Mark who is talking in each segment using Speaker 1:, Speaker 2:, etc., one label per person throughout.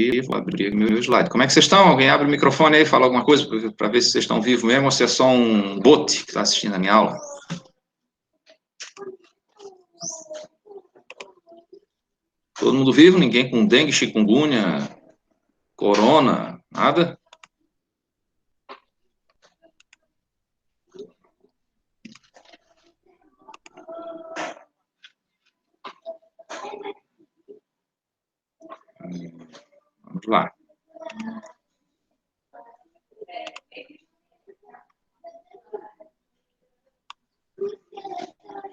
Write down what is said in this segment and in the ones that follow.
Speaker 1: aqui, vou abrir aqui meu slide. Como é que vocês estão? Alguém abre o microfone aí, fala alguma coisa para ver se vocês estão vivos mesmo ou se é só um bot que está assistindo a minha aula. Todo mundo vivo? Ninguém com dengue, chikungunya, corona, nada? Vamos lá.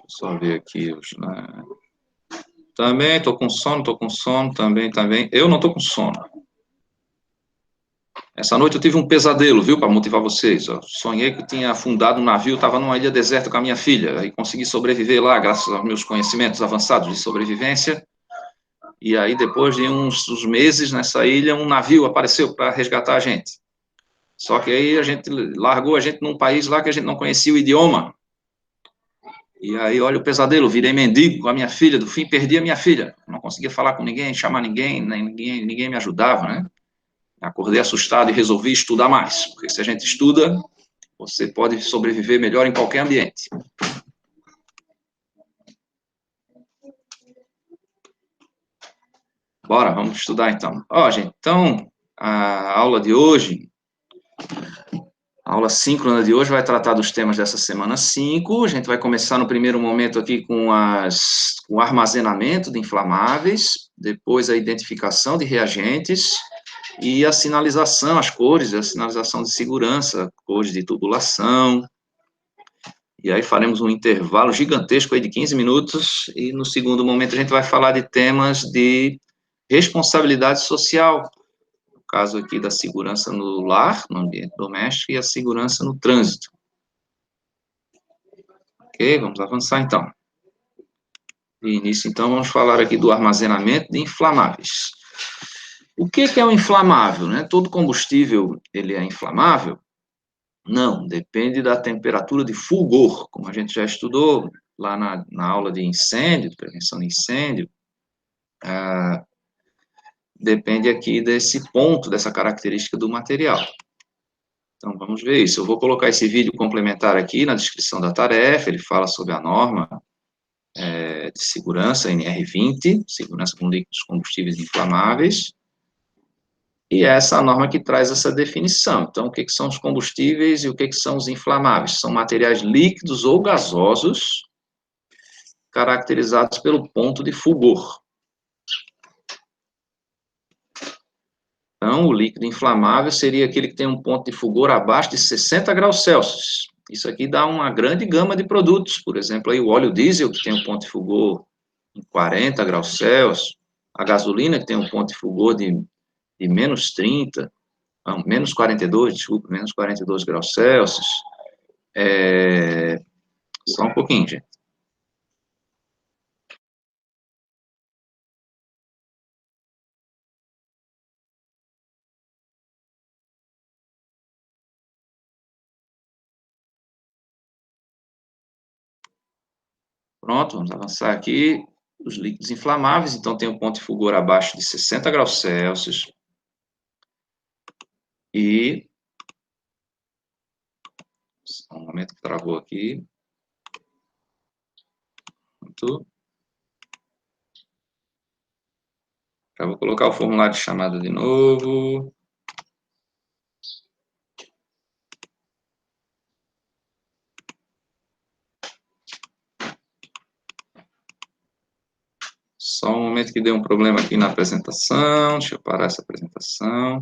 Speaker 1: Só ver aqui os... Também estou com sono, também. Eu não estou com sono. Essa noite eu tive um pesadelo, viu, para motivar vocês. Eu sonhei que eu tinha afundado um navio, estava numa ilha deserta com a minha filha, aí consegui sobreviver lá, graças aos meus conhecimentos avançados de sobrevivência. E aí, depois de uns meses nessa ilha, um navio apareceu para resgatar a gente. Só que aí a gente largou a gente num país lá que a gente não conhecia o idioma. E aí, olha o pesadelo, virei mendigo com a minha filha, do fim perdi a minha filha. Não conseguia falar com ninguém, chamar ninguém, ninguém me ajudava, né? Acordei assustado e resolvi estudar mais, porque se a gente estuda, você pode sobreviver melhor em qualquer ambiente. Bora, vamos estudar então. Ó, gente, então, a aula de hoje, a aula síncrona de hoje vai tratar dos temas dessa semana 5. A gente vai começar no primeiro momento aqui com o armazenamento de inflamáveis, depois a identificação de reagentes e a sinalização, as cores, a sinalização de segurança, cores de tubulação. E aí faremos um intervalo gigantesco aí de 15 minutos e no segundo momento a gente vai falar de temas de responsabilidade social, no caso aqui da segurança no lar, no ambiente doméstico, e a segurança no trânsito. Ok, vamos avançar então. De início, então, vamos falar aqui do armazenamento de inflamáveis. O que é um inflamável, né? Todo combustível, ele é inflamável? Não, depende da temperatura de fulgor, como a gente já estudou lá na aula de incêndio, de prevenção de incêndio, depende aqui desse ponto, dessa característica do material. Então, vamos ver isso. Eu vou colocar esse vídeo complementar aqui na descrição da tarefa, ele fala sobre a norma de segurança, NR20, segurança com líquidos combustíveis inflamáveis, e é essa norma que traz essa definição. Então, o que são os combustíveis e o que são os inflamáveis? São materiais líquidos ou gasosos caracterizados pelo ponto de fulgor. Então, o líquido inflamável seria aquele que tem um ponto de fulgor abaixo de 60 graus Celsius. Isso aqui dá uma grande gama de produtos. Por exemplo, aí o óleo diesel, que tem um ponto de fulgor em 40 graus Celsius. A gasolina, que tem um ponto de fulgor de menos 30, não, menos 42, desculpa, menos 42 graus Celsius. Só um pouquinho, gente. Pronto, vamos avançar aqui. Os líquidos inflamáveis, então tem um ponto de fulgor abaixo de 60 graus Celsius. E... um momento que travou aqui. Pronto. Já vou colocar o formulário de chamada de novo. Só um momento que deu um problema aqui na apresentação. Deixa eu parar essa apresentação.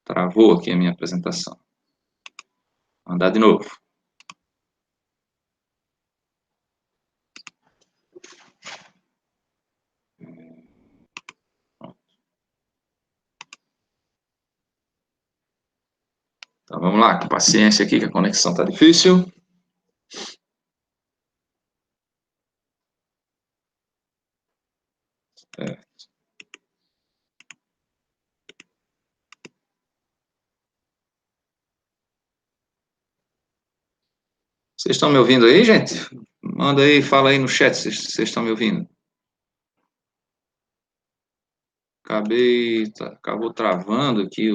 Speaker 1: Travou aqui a minha apresentação. Vou andar de novo. Então, vamos lá, com paciência aqui, que a conexão está difícil. Vocês estão me ouvindo aí, gente? Manda aí, fala aí no chat se vocês estão me ouvindo. Acabou travando aqui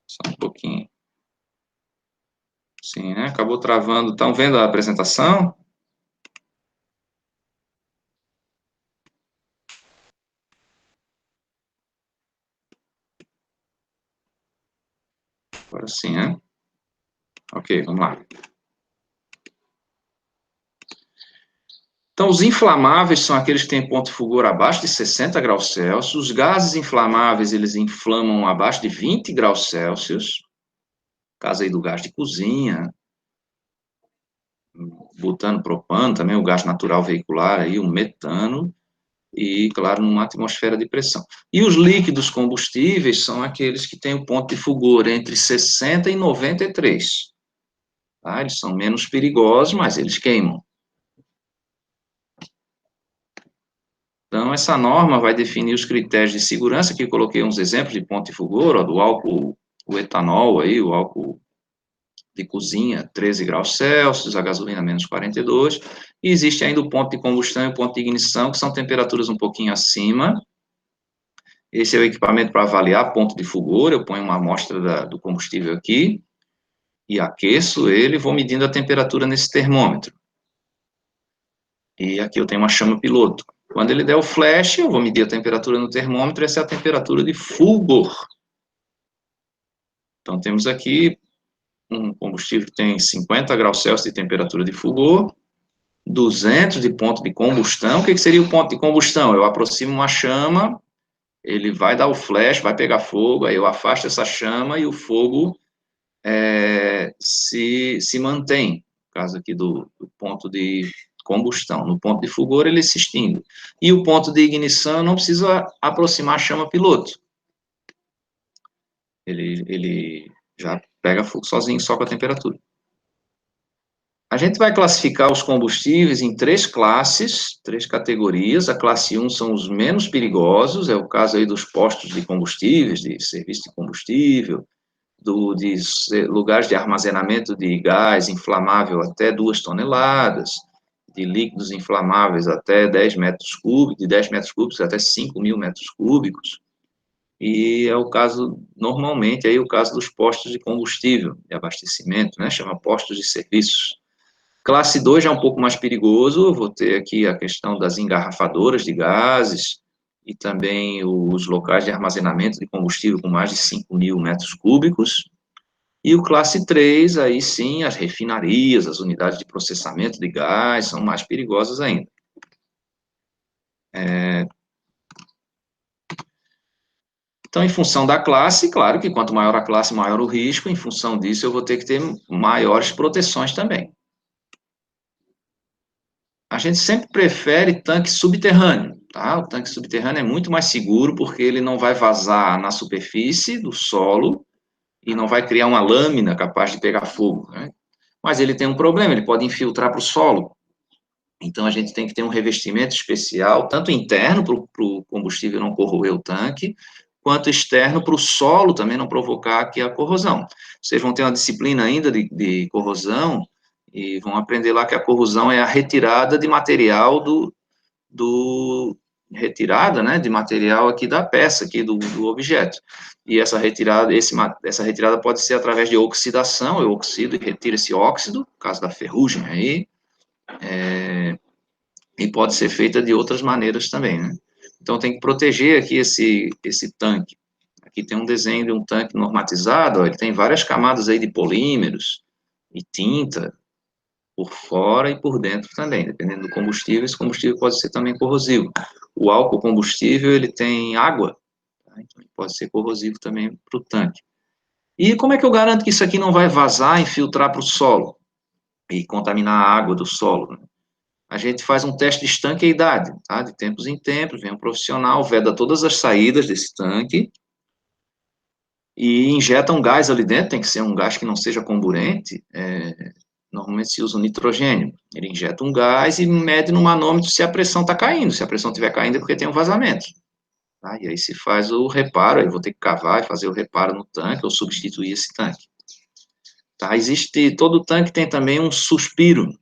Speaker 1: só um pouquinho. Sim, né? Acabou travando. Estão vendo a apresentação? Agora sim, né? Ok, vamos lá. Então, os inflamáveis são aqueles que têm ponto de fulgor abaixo de 60 graus Celsius. Os gases inflamáveis, eles inflamam abaixo de 20 graus Celsius. Caso aí do gás de cozinha, butano, propano, também o gás natural veicular, aí, o metano, e, claro, numa atmosfera de pressão. E os líquidos combustíveis são aqueles que têm o ponto de fulgor entre 60 e 93. Tá? Eles são menos perigosos, mas eles queimam. Então, essa norma vai definir os critérios de segurança, que eu coloquei uns exemplos de ponto de fulgor, ó, do álcool, o etanol aí, o álcool de cozinha, 13 graus Celsius, a gasolina menos 42, e existe ainda o ponto de combustão e o ponto de ignição, que são temperaturas um pouquinho acima. Esse é o equipamento para avaliar ponto de fulgor, eu ponho uma amostra do combustível aqui, e aqueço ele, vou medindo a temperatura nesse termômetro. E aqui eu tenho uma chama piloto. Quando ele der o flash, eu vou medir a temperatura no termômetro, essa é a temperatura de fulgor. Então, temos aqui um combustível que tem 50 graus Celsius de temperatura de fulgor, 200 de ponto de combustão. O que seria o ponto de combustão? Eu aproximo uma chama, ele vai dar o flash, vai pegar fogo, aí eu afasto essa chama e o fogo se mantém, no caso aqui do ponto de combustão. No ponto de fulgor, ele se extingue. E o ponto de ignição, eu não preciso aproximar a chama piloto. Ele já pega fogo sozinho, só com a temperatura. A gente vai classificar os combustíveis em 3 classes, 3 categorias. A classe 1 são os menos perigosos, é o caso aí dos postos de combustíveis, de serviço de combustível, de lugares de armazenamento de gás inflamável até 2 toneladas, de líquidos inflamáveis até 10 metros cúbicos, de 10 metros cúbicos até 5.000 metros cúbicos. E é o caso, normalmente, aí o caso dos postos de combustível, de abastecimento, né, chama postos de serviços. Classe 2 já é um pouco mais perigoso, vou ter aqui a questão das engarrafadoras de gases e também os locais de armazenamento de combustível com mais de 5.000 metros cúbicos. E o classe 3, aí sim, as refinarias, as unidades de processamento de gás são mais perigosas ainda. Então, em função da classe, claro que quanto maior a classe, maior o risco, em função disso eu vou ter que ter maiores proteções também. A gente sempre prefere tanque subterrâneo, tá? O tanque subterrâneo é muito mais seguro porque ele não vai vazar na superfície do solo e não vai criar uma lâmina capaz de pegar fogo, né? Mas ele tem um problema, ele pode infiltrar para o solo. Então, a gente tem que ter um revestimento especial, tanto interno para o combustível não corroer o tanque, quanto externo para o solo também não provocar aqui a corrosão. Vocês vão ter uma disciplina ainda de corrosão, e vão aprender lá que a corrosão é a retirada de material retirada, né, de material aqui da peça, aqui do objeto. E essa retirada pode ser através de oxidação, eu oxido e retiro esse óxido, no caso da ferrugem aí, e pode ser feita de outras maneiras também, né. Então, tem que proteger aqui esse tanque. Aqui tem um desenho de um tanque normatizado, ó, ele tem várias camadas aí de polímeros e tinta, por fora e por dentro também, dependendo do combustível, esse combustível pode ser também corrosivo. O álcool combustível, ele tem água, tá? Então pode ser corrosivo também para o tanque. E como é que eu garanto que isso aqui não vai vazar, infiltrar para o solo e contaminar a água do solo, né? A gente faz um teste de estanqueidade, tá? De tempos em tempos, vem um profissional, veda todas as saídas desse tanque e injeta um gás ali dentro, tem que ser um gás que não seja comburente, normalmente se usa o nitrogênio. Ele injeta um gás e mede no manômetro se a pressão está caindo. Se a pressão estiver caindo é porque tem um vazamento. Tá? E aí se faz o reparo, aí vou ter que cavar e fazer o reparo no tanque ou substituir esse tanque. Tá? Todo tanque tem também um suspiro,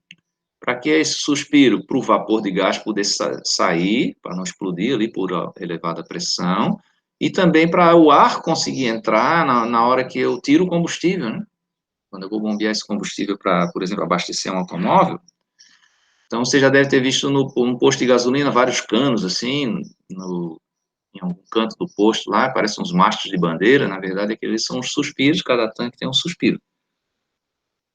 Speaker 1: Para que esse suspiro? Para o vapor de gás poder sair, para não explodir ali por elevada pressão, e também para o ar conseguir entrar na hora que eu tiro o combustível, né? Quando eu vou bombear esse combustível para, por exemplo, abastecer um automóvel. Então, você já deve ter visto no posto de gasolina vários canos, assim, em algum canto do posto lá, parecem uns mastros de bandeira, na verdade, aqueles são os suspiros, cada tanque tem um suspiro.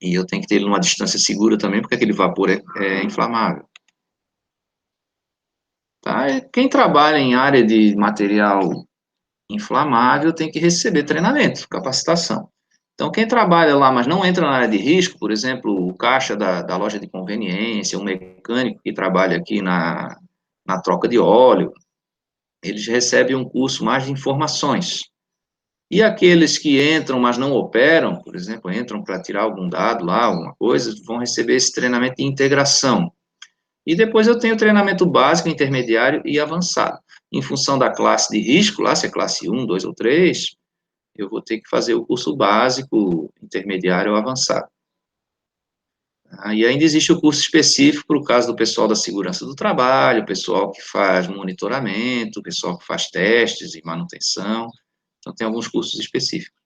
Speaker 1: E eu tenho que ter ele numa distância segura também, porque aquele vapor é inflamável. Tá? Quem trabalha em área de material inflamável tem que receber treinamento, capacitação. Então, quem trabalha lá, mas não entra na área de risco, por exemplo, o caixa da loja de conveniência, o mecânico que trabalha aqui na troca de óleo, eles recebem um curso mais de informações. E aqueles que entram, mas não operam, por exemplo, entram para tirar algum dado lá, alguma coisa, vão receber esse treinamento de integração. E depois eu tenho treinamento básico, intermediário e avançado. Em função da classe de risco, lá se é classe 1, 2 ou 3, eu vou ter que fazer o curso básico, intermediário ou avançado. E ainda existe o curso específico para o caso do pessoal da segurança do trabalho, o pessoal que faz monitoramento, o pessoal que faz testes e manutenção. Então, tem alguns cursos específicos.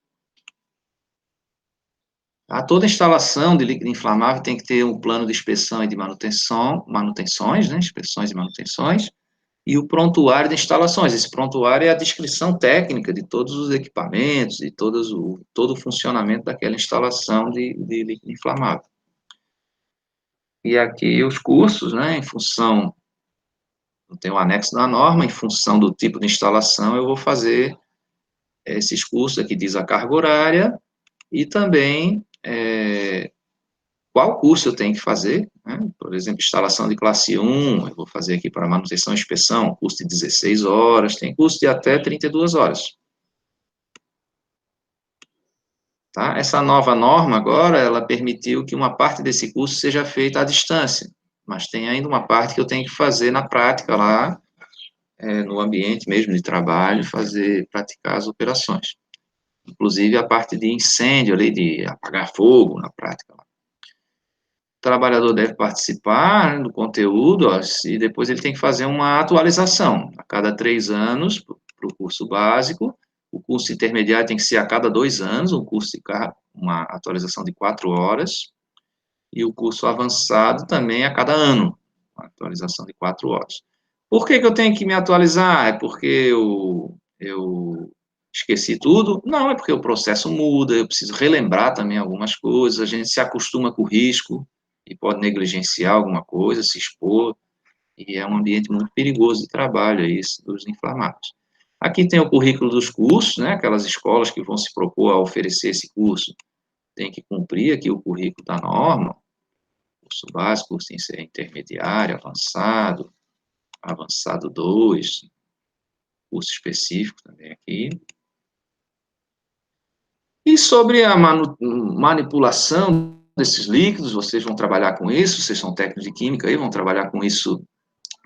Speaker 1: Toda instalação de líquido inflamável tem que ter um plano de inspeção e de manutenções, né, inspeções e manutenções, e o prontuário de instalações. Esse prontuário é a descrição técnica de todos os equipamentos, de todo o funcionamento daquela instalação de líquido inflamável. E aqui os cursos, né, em função, eu tenho o anexo da norma, em função do tipo de instalação, eu vou fazer esses cursos, aqui diz a carga horária, e também qual curso eu tenho que fazer, né? Por exemplo, instalação de classe 1, eu vou fazer aqui para manutenção e inspeção, curso de 16 horas, tem curso de até 32 horas. Tá? Essa nova norma agora, ela permitiu que uma parte desse curso seja feita à distância, mas tem ainda uma parte que eu tenho que fazer na prática lá, no ambiente mesmo de trabalho, praticar as operações. Inclusive a parte de incêndio ali, de apagar fogo na prática. O trabalhador deve participar, né, do conteúdo, ó, e depois ele tem que fazer uma atualização a cada 3 anos para o curso básico. O curso intermediário tem que ser a cada 2 anos, uma atualização de 4 horas, e o curso avançado também a cada ano, uma atualização de 4 horas. Por que eu tenho que me atualizar? É porque eu esqueci tudo? Não, é porque o processo muda, eu preciso relembrar também algumas coisas, a gente se acostuma com o risco e pode negligenciar alguma coisa, se expor, e é um ambiente muito perigoso de trabalho, isso, dos inflamados. Aqui tem o currículo dos cursos, né, aquelas escolas que vão se propor a oferecer esse curso, tem que cumprir aqui o currículo da norma, curso básico, curso intermediário, avançado 2, curso específico também aqui. E sobre a manipulação desses líquidos, vocês vão trabalhar com isso, vocês são técnicos de química aí, vão trabalhar com isso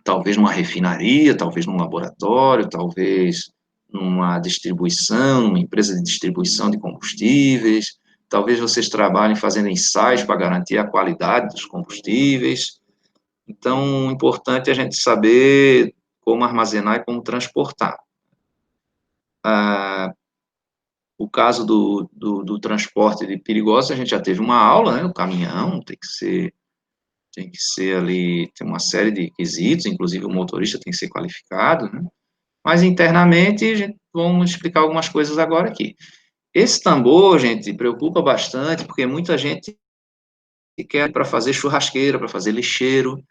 Speaker 1: talvez numa refinaria, talvez num laboratório, talvez numa distribuição, numa empresa de distribuição de combustíveis, talvez vocês trabalhem fazendo ensaios para garantir a qualidade dos combustíveis. Então, importante é a gente saber como armazenar e como transportar. O caso do transporte de perigosos, a gente já teve uma aula, né, o caminhão tem que ser ali, tem uma série de quesitos, inclusive o motorista tem que ser qualificado, né, mas internamente, vamos explicar algumas coisas agora aqui. Esse tambor, gente, preocupa bastante, porque muita gente quer para fazer churrasqueira, para fazer lixeiro,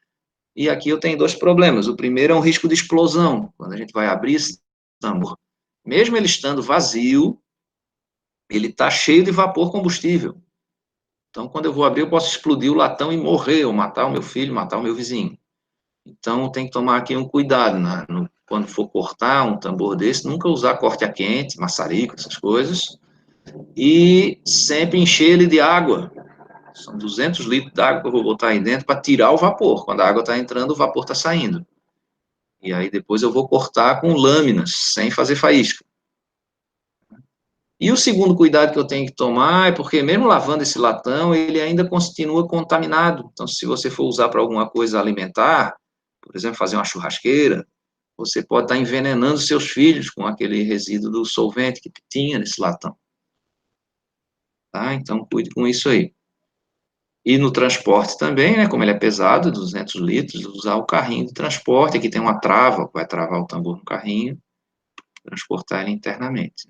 Speaker 1: e aqui eu tenho 2 problemas. O primeiro é um risco de explosão, quando a gente vai abrir esse tambor. Mesmo ele estando vazio, ele está cheio de vapor combustível. Então, quando eu vou abrir, eu posso explodir o latão e morrer, ou matar o meu filho, matar o meu vizinho. Então, tem que tomar aqui um cuidado, né? Quando for cortar um tambor desse, nunca usar corte a quente, maçarico, essas coisas, e sempre encher ele de água. São 200 litros de água que eu vou botar aí dentro para tirar o vapor. Quando a água está entrando, o vapor está saindo. E aí depois eu vou cortar com lâminas, sem fazer faísca. E o segundo cuidado que eu tenho que tomar é porque, mesmo lavando esse latão, ele ainda continua contaminado. Então, se você for usar para alguma coisa alimentar, por exemplo, fazer uma churrasqueira, você pode estar envenenando seus filhos com aquele resíduo do solvente que tinha nesse latão. Tá? Então, cuide com isso aí. E no transporte também, né, como ele é pesado, 200 litros, usar o carrinho de transporte, aqui tem uma trava, vai travar o tambor no carrinho, transportar ele internamente.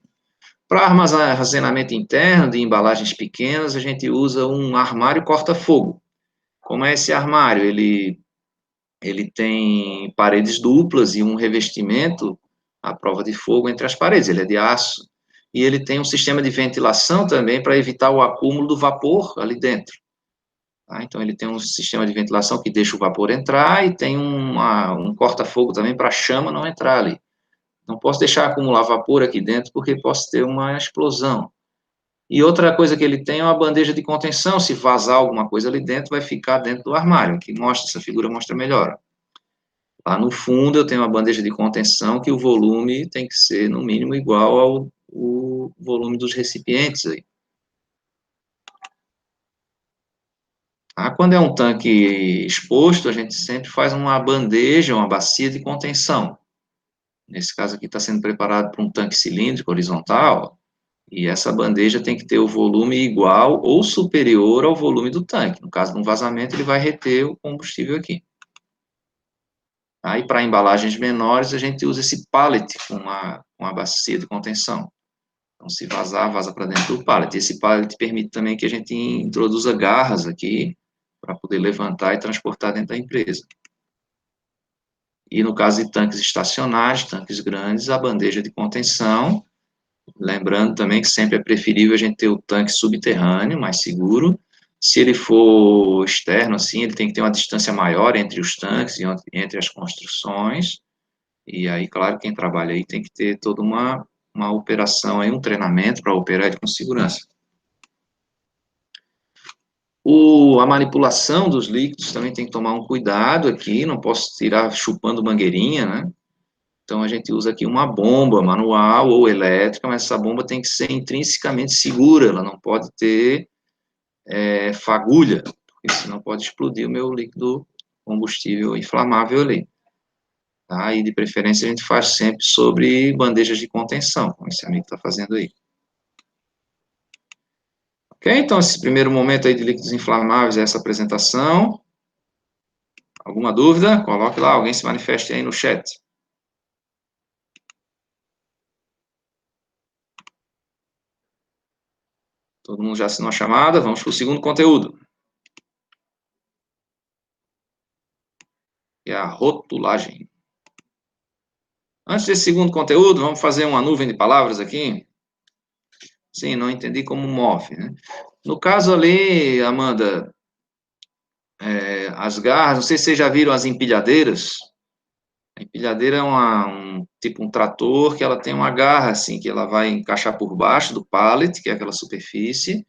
Speaker 1: Para armazenamento interno de embalagens pequenas, a gente usa um armário corta-fogo. Como é esse armário? Ele tem paredes duplas e um revestimento à prova de fogo entre as paredes, ele é de aço. E ele tem um sistema de ventilação também para evitar o acúmulo do vapor ali dentro. Tá? Então, ele tem um sistema de ventilação que deixa o vapor entrar e tem um corta-fogo também para a chama não entrar ali. Não posso deixar acumular vapor aqui dentro porque posso ter uma explosão. E outra coisa que ele tem é uma bandeja de contenção. Se vazar alguma coisa ali dentro, vai ficar dentro do armário. Aqui mostra, essa figura mostra melhor. Lá no fundo eu tenho uma bandeja de contenção que o volume tem que ser, no mínimo, igual ao volume dos recipientes aí. Quando é um tanque exposto, a gente sempre faz uma bandeja, uma bacia de contenção. Nesse caso aqui está sendo preparado para um tanque cilíndrico horizontal, e essa bandeja tem que ter o volume igual ou superior ao volume do tanque. No caso de um vazamento, ele vai reter o combustível aqui. Aí, para embalagens menores, a gente usa esse pallet com uma bacia de contenção. Então, se vazar, vaza para dentro do pallet. Esse pallet permite também que a gente introduza garras aqui, para poder levantar e transportar dentro da empresa. E no caso de tanques estacionários, tanques grandes, a bandeja de contenção, lembrando também que sempre é preferível a gente ter o tanque subterrâneo, mais seguro. Se ele for externo, assim, ele tem que ter uma distância maior entre os tanques e entre as construções. E aí, claro, quem trabalha aí tem que ter toda uma operação, aí, um treinamento para operar ele com segurança. A manipulação dos líquidos também tem que tomar um cuidado aqui, não posso tirar chupando mangueirinha, né? Então, a gente usa aqui uma bomba manual ou elétrica, mas essa bomba tem que ser intrinsecamente segura, ela não pode ter fagulha, porque senão pode explodir o meu líquido combustível inflamável ali. Tá? E, de preferência, a gente faz sempre sobre bandejas de contenção, como esse amigo está fazendo aí. Ok? Então, esse primeiro momento aí de líquidos inflamáveis é essa apresentação. Alguma dúvida? Coloque lá, alguém se manifeste aí no chat. Todo mundo já assinou a chamada, vamos para o segundo conteúdo. Que é a rotulagem. Antes desse segundo conteúdo, vamos fazer uma nuvem de palavras aqui. Sim, não entendi como move, né? No caso ali, Amanda, as garras, não sei se vocês já viram as empilhadeiras. A empilhadeira é tipo um trator que ela tem uma garra, assim, que ela vai encaixar por baixo do pallet, que é aquela superfície,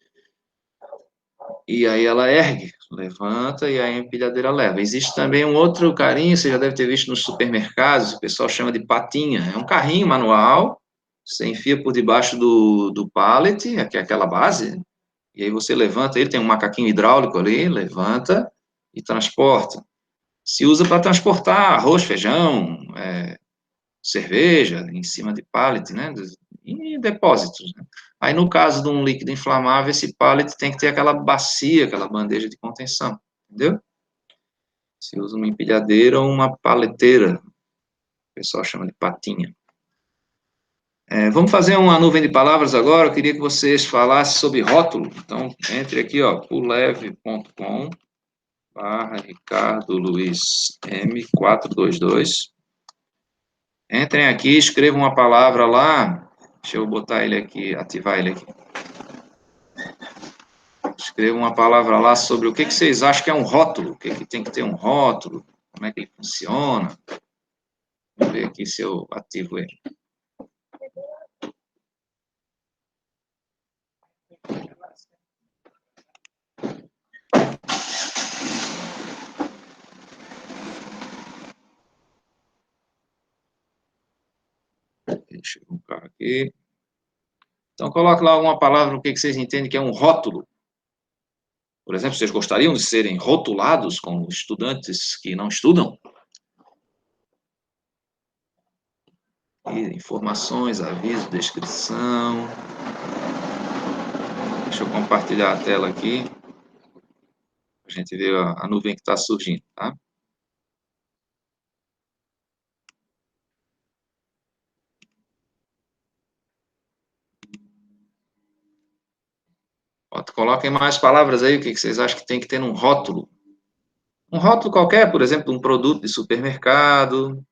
Speaker 1: e aí ela ergue, levanta, e aí a empilhadeira leva. Existe também um outro carinho, você já deve ter visto nos supermercados, o pessoal chama de patinha. É um carrinho manual, você enfia por debaixo do pallet, que é aquela base, e aí você levanta ele, tem um macaquinho hidráulico ali, levanta e transporta. Se usa para transportar arroz, feijão, cerveja, em cima de pallet, né, em depósitos, né? Aí, no caso de um líquido inflamável, esse pallet tem que ter aquela bacia, aquela bandeja de contenção, entendeu? Se usa uma empilhadeira ou uma paleteira, o pessoal chama de patinha. Vamos fazer uma nuvem de palavras agora, eu queria que vocês falassem sobre rótulo. Então, entre aqui, ó, puleve.com /Ricardo Luiz M422. Entrem aqui, escrevam uma palavra lá. Deixa eu botar ele aqui, ativar ele aqui. Escrevam uma palavra lá sobre o que vocês acham que é um rótulo. O que tem que ter um rótulo? Como é que ele funciona? Vamos ver aqui se eu ativo ele. Deixa eu colocar aqui. Então, coloque lá alguma palavra, o que vocês entendem que é um rótulo. Por exemplo, vocês gostariam de serem rotulados como estudantes que não estudam? E informações, aviso, descrição. Deixa eu compartilhar a tela aqui. A gente vê a nuvem que está surgindo, tá? Coloquem mais palavras aí, o que vocês acham que tem que ter num rótulo? Um rótulo qualquer, por exemplo, um produto de supermercado.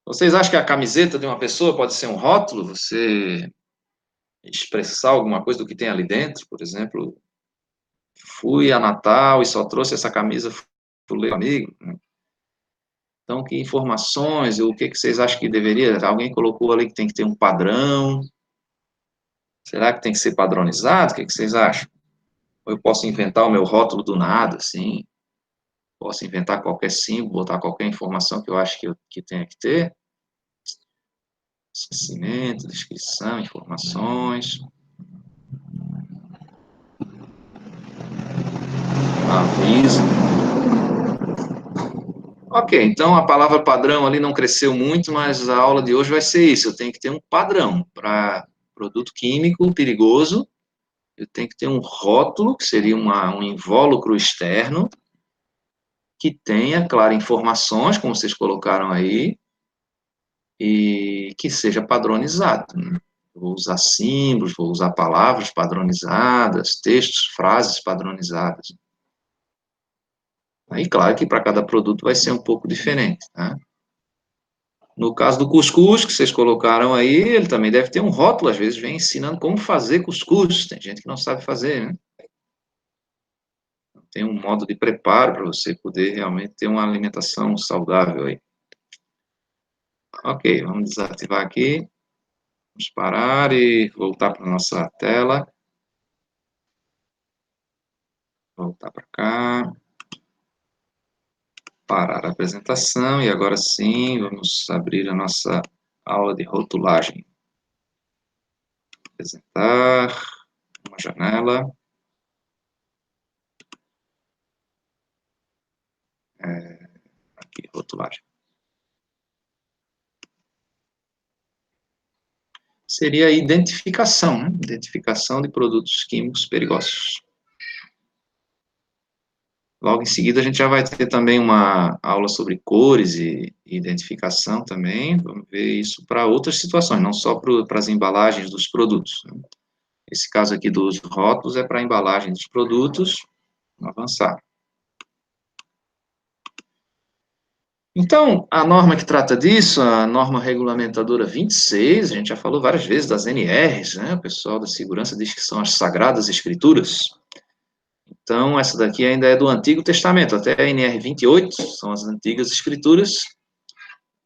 Speaker 1: Vocês acham que a camiseta de uma pessoa pode ser um rótulo? Você expressar alguma coisa do que tem ali dentro, por exemplo, fui a Natal e só trouxe essa camisa para o meu amigo. Então, que informações, o que vocês acham que deveria? Alguém colocou ali que tem que ter um padrão. Será que tem que ser padronizado? O que vocês acham? Ou eu posso inventar o meu rótulo do nada, assim? Posso inventar qualquer símbolo, botar qualquer informação que eu acho que tenha que ter? Esquecimento, descrição, informações. Aviso. Ok, então a palavra padrão ali não cresceu muito, mas a aula de hoje vai ser isso. Eu tenho que ter um padrão para produto químico perigoso. Eu tenho que ter um rótulo, que seria um invólucro externo, que tenha, claro, informações, como vocês colocaram aí, e que seja padronizado. Né? Vou usar símbolos, vou usar palavras padronizadas, textos, frases padronizadas. Aí, claro que para cada produto vai ser um pouco diferente, tá? No caso do cuscuz, que vocês colocaram aí, ele também deve ter um rótulo, às vezes vem ensinando como fazer cuscuz. Tem gente que não sabe fazer, né? Tem um modo de preparo para você poder realmente ter uma alimentação saudável aí. Ok, vamos desativar aqui. Vamos parar e voltar para a nossa tela. Voltar para cá. Parar a apresentação e agora sim vamos abrir a nossa aula de rotulagem. Apresentar uma janela. Aqui, rotulagem. Seria a identificação, né? Identificação de produtos químicos perigosos. Logo em seguida, a gente já vai ter também uma aula sobre cores e identificação também. Vamos ver isso para outras situações, não só para as embalagens dos produtos. Né? Esse caso aqui dos rótulos é para a embalagem dos produtos. Vamos avançar. Então, a norma que trata disso, a norma regulamentadora 26, a gente já falou várias vezes das NRs, né? O pessoal da segurança diz que são as sagradas escrituras. Então, essa daqui ainda é do Antigo Testamento, até a NR 28, são as antigas escrituras,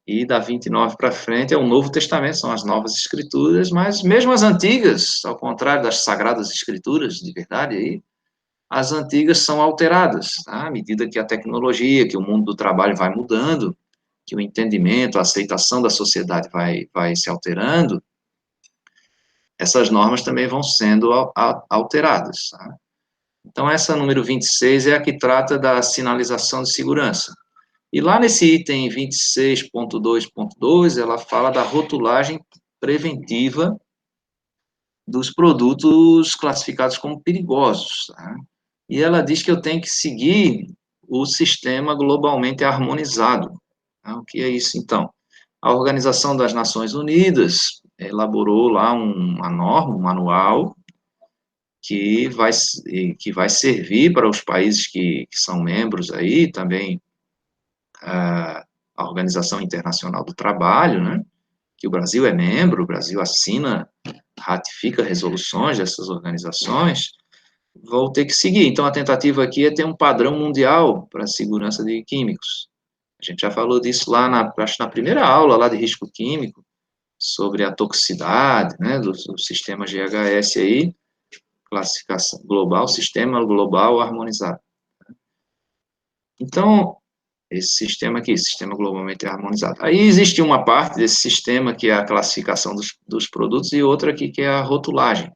Speaker 1: e da 29 para frente é o Novo Testamento, são as novas escrituras, mas mesmo as antigas, ao contrário das sagradas escrituras, de verdade, aí, as antigas são alteradas, tá? À medida que a tecnologia, que o mundo do trabalho vai mudando, que o entendimento, a aceitação da sociedade vai se alterando, essas normas também vão sendo alteradas, tá? Então, essa número 26 é a que trata da sinalização de segurança. E lá nesse item 26.2.2, ela fala da rotulagem preventiva dos produtos classificados como perigosos. Tá? E ela diz que eu tenho que seguir o sistema globalmente harmonizado. Tá? O que é isso, então? A Organização das Nações Unidas elaborou lá uma norma, um manual, que vai servir para os países que são membros aí, também a Organização Internacional do Trabalho, né, que o Brasil é membro, o Brasil assina, ratifica resoluções dessas organizações, vão ter que seguir. Então, a tentativa aqui é ter um padrão mundial para a segurança de químicos. A gente já falou disso lá acho na primeira aula lá de risco químico, sobre a toxicidade, né, do sistema GHS aí, classificação global, sistema global harmonizado. Então, Esse sistema aqui, sistema globalmente harmonizado. Aí existe uma parte desse sistema que é a classificação dos produtos e outra aqui que é a rotulagem.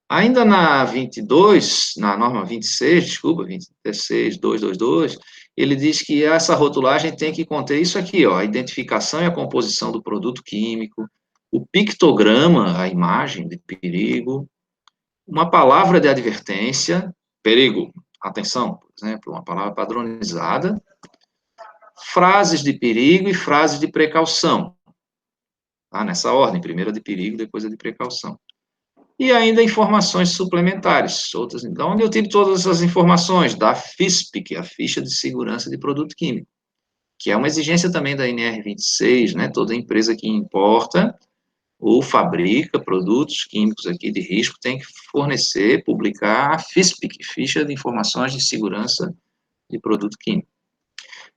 Speaker 1: Ainda na 22, na norma 26, desculpa, 26222, ele diz que essa rotulagem tem que conter isso aqui, ó, a identificação e a composição do produto químico, o pictograma, a imagem de perigo, uma palavra de advertência, perigo, atenção, por exemplo, uma palavra padronizada, frases de perigo e frases de precaução, tá? Nessa ordem, primeiro a de perigo, depois a de precaução. E ainda informações suplementares, outras. Então, onde eu tiro todas essas informações? Da FISP, que é a Ficha de Segurança de Produto Químico, que é uma exigência também da NR26, né? Toda empresa que importa ou fabrica produtos químicos aqui de risco tem que fornecer, publicar a FISP, Ficha de Informações de Segurança de Produto Químico.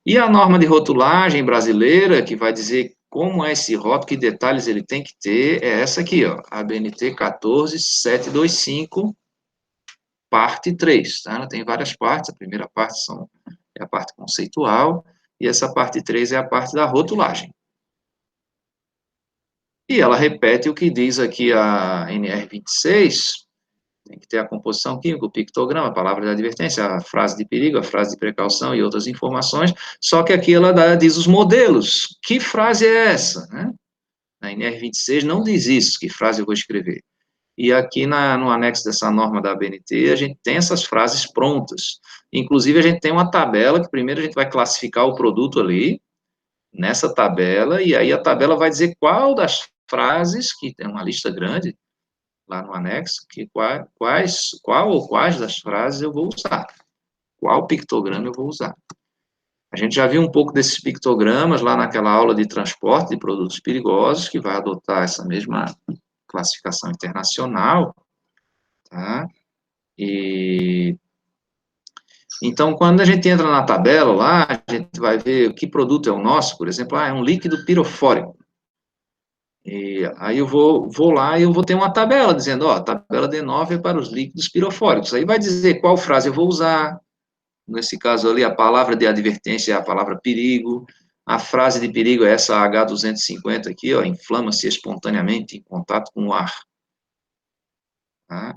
Speaker 1: E a norma de rotulagem brasileira, que vai dizer como é esse rótulo, que detalhes ele tem que ter, é essa aqui, ó, a ABNT 14725, parte 3, tá? Ela tem várias partes, a primeira parte é a parte conceitual, e essa parte 3 é a parte da rotulagem. E ela repete o que diz aqui a NR26, tem que ter a composição química, o pictograma, a palavra de advertência, a frase de perigo, a frase de precaução e outras informações, só que aqui ela diz os modelos. Que frase é essa? Né? Na NR26 não diz isso, que frase eu vou escrever. E aqui no anexo dessa norma da ABNT, a gente tem essas frases prontas. Inclusive, a gente tem uma tabela, que primeiro a gente vai classificar o produto ali, nessa tabela, e aí a tabela vai dizer qual das frases, que tem uma lista grande, lá no anexo, que qual ou quais das frases eu vou usar, qual pictograma eu vou usar. A gente já viu um pouco desses pictogramas lá naquela aula de transporte de produtos perigosos, que vai adotar essa mesma classificação internacional, tá? E então, quando a gente entra na tabela lá, a gente vai ver que produto é o nosso, por exemplo, é um líquido pirofórico. E aí eu vou lá e eu vou ter uma tabela dizendo, ó, a tabela D9 é para os líquidos pirofóricos. Aí vai dizer qual frase eu vou usar. Nesse caso ali, a palavra de advertência é a palavra perigo. A frase de perigo é essa H250 aqui, ó, inflama-se espontaneamente em contato com o ar. Tá?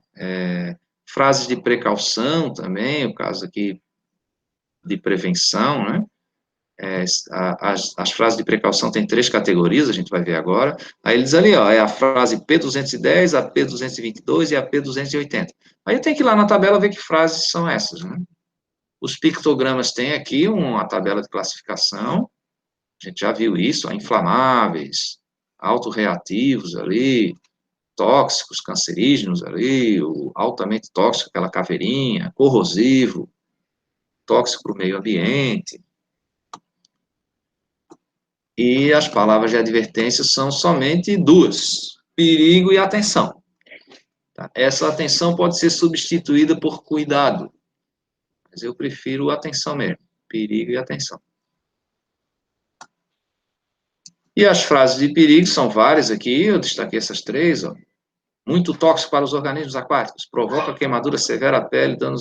Speaker 1: Frases de precaução também, o caso aqui de prevenção, né? As frases de precaução tem 3 categorias, a gente vai ver agora. Aí eles ali, ó, é a frase P210, a P222 e a P280. Aí eu tenho que ir lá na tabela ver que frases são essas, né? Os pictogramas têm aqui uma tabela de classificação, a gente já viu isso, ó, inflamáveis, autorreativos ali, tóxicos, cancerígenos ali, o altamente tóxico, aquela caveirinha, corrosivo, tóxico para o meio ambiente. E as palavras de advertência são somente 2, perigo e atenção. Tá? Essa atenção pode ser substituída por cuidado, mas eu prefiro atenção mesmo, perigo e atenção. E as frases de perigo são várias aqui, eu destaquei essas 3, ó. Muito tóxico para os organismos aquáticos, provoca queimadura severa à pele, dano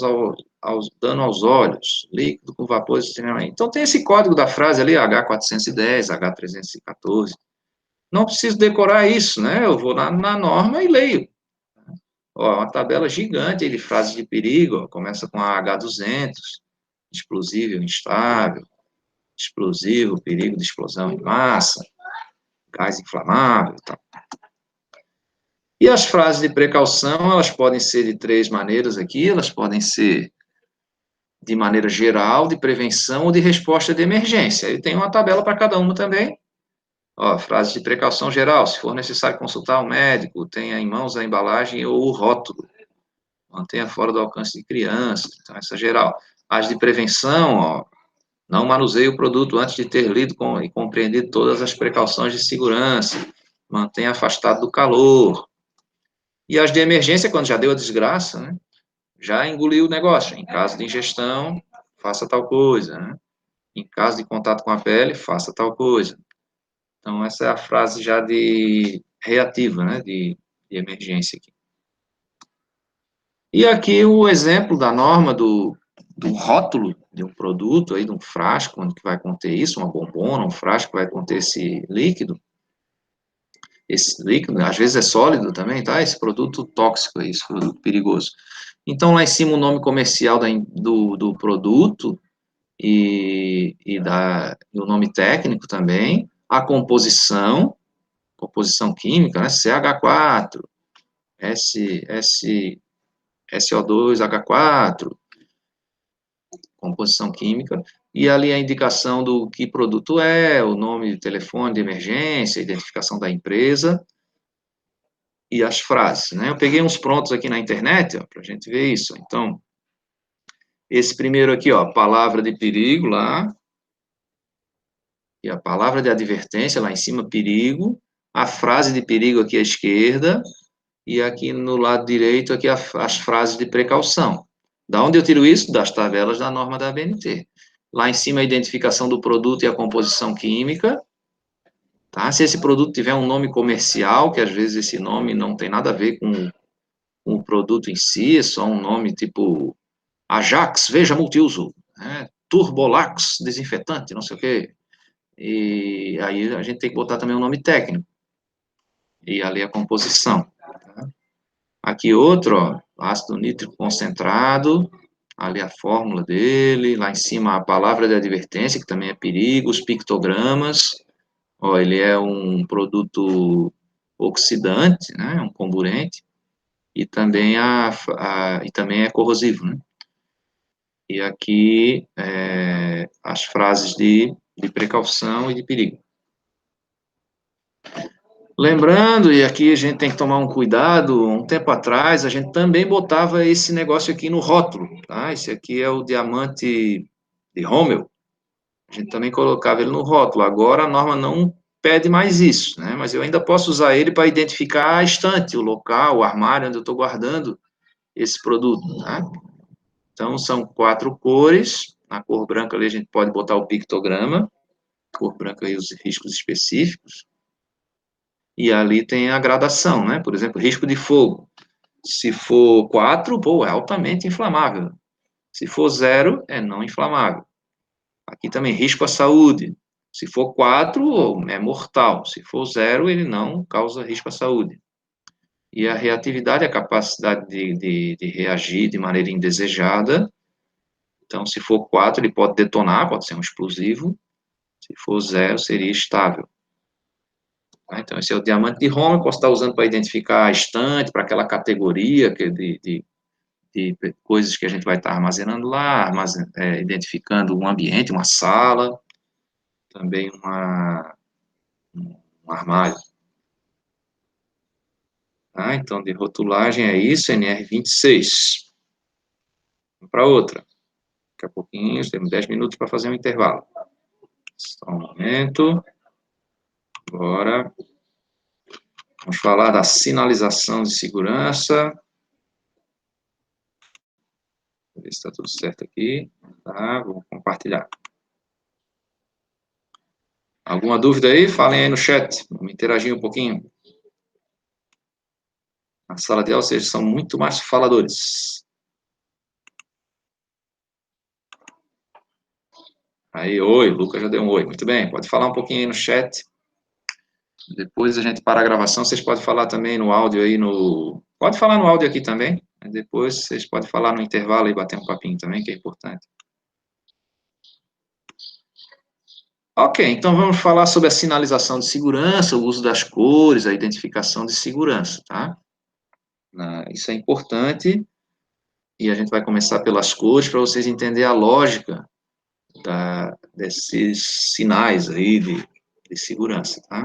Speaker 1: aos olhos, líquido com vapores extremamente. Então tem esse código da frase ali, H410, H314. Não preciso decorar isso, né? Eu vou lá na norma e leio. Ó, uma tabela gigante de frases de perigo, ó, começa com a H200, explosivo instável, explosivo, perigo de explosão em massa, gás inflamável, tal. E as frases de precaução, elas podem ser de 3 maneiras aqui, elas podem ser de maneira geral, de prevenção ou de resposta de emergência. Eu tenho uma tabela para cada uma também. Ó, frase de precaução geral, se for necessário consultar o médico, tenha em mãos a embalagem ou o rótulo. Mantenha fora do alcance de crianças. Então, essa é geral. As de prevenção, ó, não manuseie o produto antes de ter lido e compreendido todas as precauções de segurança. Mantenha afastado do calor. E as de emergência, quando já deu a desgraça, né? Já engoliu o negócio. Em caso de ingestão, faça tal coisa, né? Em caso de contato com a pele, faça tal coisa. Então, essa é a frase já de reativa, né? De emergência aqui. E aqui o exemplo da norma do rótulo de um produto, aí, de um frasco, onde que vai conter isso, uma bombona, um frasco que vai conter esse líquido, às vezes é sólido também, tá? Esse produto tóxico, esse produto perigoso. Então, lá em cima, o nome comercial do produto e o nome técnico também, a composição química, né? CH4, SO2H4, composição química, e ali a indicação do que produto é, o nome de telefone de emergência, identificação da empresa, e as frases, né? Eu peguei uns prontos aqui na internet, para a gente ver isso. Então, esse primeiro aqui, ó, palavra de perigo lá, e a palavra de advertência lá em cima, perigo, a frase de perigo aqui à esquerda, e aqui no lado direito, aqui as frases de precaução. Da onde eu tiro isso? Das tabelas da norma da ABNT. Lá em cima, a identificação do produto e a composição química, tá? Se esse produto tiver um nome comercial, que às vezes esse nome não tem nada a ver com o produto em si, é só um nome tipo Ajax, veja multiuso, né? Turbolax, desinfetante, não sei o quê. E aí a gente tem que botar também o nome técnico. E ali a composição. Tá? Aqui outro, ó, ácido nítrico concentrado, ali a fórmula dele, lá em cima a palavra de advertência, que também é perigo, os pictogramas, ó, ele é um produto oxidante, né, um comburente, e também, e também é corrosivo, né? E aqui as frases de precaução e de perigo. Lembrando, e aqui a gente tem que tomar um cuidado, um tempo atrás a gente também botava esse negócio aqui no rótulo, tá? Esse aqui é o diamante de Rommel, a gente também colocava ele no rótulo, agora a norma não pede mais isso, né? Mas eu ainda posso usar ele para identificar a estante, o local, o armário onde eu estou guardando esse produto, tá? Então, são 4 cores, na cor branca ali a gente pode botar o pictograma, cor branca aí os riscos específicos, e ali tem a gradação, né? Por exemplo, risco de fogo. Se for 4, pô, é altamente inflamável. Se for 0, é não inflamável. Aqui também, risco à saúde. Se for 4, é mortal. Se for 0, ele não causa risco à saúde. E a reatividade é a capacidade de reagir de maneira indesejada. Então, se for 4, ele pode detonar, pode ser um explosivo. Se for 0, seria estável. Então, esse é o diamante de Rommel, posso estar usando para identificar a estante, para aquela categoria de coisas que a gente vai estar armazenando lá, identificando um ambiente, uma sala, também um armário. Tá? Então, de rotulagem é isso, NR26. Vamos para outra. Daqui a pouquinho, temos 10 minutos para fazer um intervalo. Só um momento. Agora, vamos falar da sinalização de segurança. Vou ver se está tudo certo aqui. Tá, vou compartilhar. Alguma dúvida aí? Falem aí no chat. Vamos interagir um pouquinho. Na sala de aula, vocês são muito mais faladores. Aí, oi, o Lucas já deu um oi. Muito bem, pode falar um pouquinho aí no chat. Depois a gente para a gravação, vocês podem falar também no áudio aí no... Pode falar no áudio aqui também. Depois vocês podem falar no intervalo e bater um papinho também, que é importante. Ok, então vamos falar sobre a sinalização de segurança, o uso das cores, a identificação de segurança, tá? Isso é importante e a gente vai começar pelas cores para vocês entenderem a lógica desses sinais aí de segurança, tá?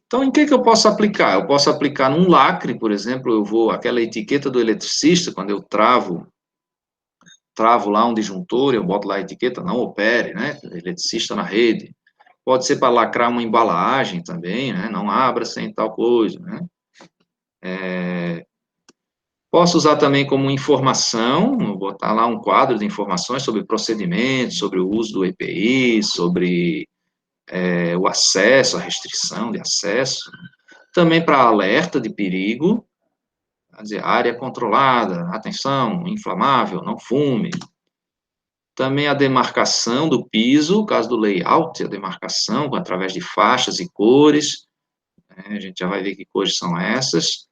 Speaker 1: Então, em que eu posso aplicar? Eu posso aplicar num lacre, por exemplo, aquela etiqueta do eletricista, quando eu travo lá um disjuntor, eu boto lá a etiqueta, não opere, né? Eletricista na rede. Pode ser para lacrar uma embalagem também, né? Não abra sem tal coisa, né? Posso usar também como informação, vou botar lá um quadro de informações sobre procedimentos, sobre o uso do EPI, sobre o acesso, a restrição de acesso. Também para alerta de perigo, Quer dizer, área controlada, atenção, inflamável, não fume. Também a demarcação do piso, caso do layout, a demarcação através de faixas e cores, né, a gente já vai ver que cores são essas.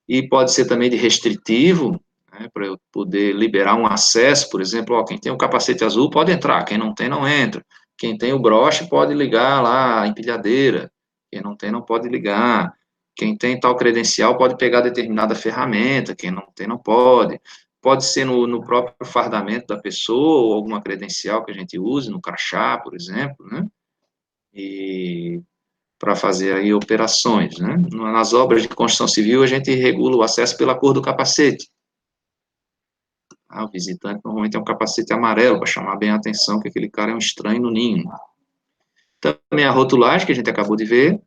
Speaker 1: E pode ser também de restritivo, né, para eu poder liberar um acesso, por exemplo, ó, quem tem o capacete azul pode entrar, quem não tem, não entra. Quem tem o broche pode ligar lá a empilhadeira, quem não tem, não pode ligar. Quem tem tal credencial pode pegar determinada ferramenta, quem não tem, não pode. Pode ser no próprio fardamento da pessoa, ou alguma credencial que a gente use, no crachá, por exemplo, né? E para fazer aí operações, né? Nas obras de construção civil, a gente regula o acesso pela cor do capacete. O visitante normalmente é um capacete amarelo, para chamar bem a atenção que aquele cara é um estranho no ninho. Também a rotulagem, que a gente acabou de ver,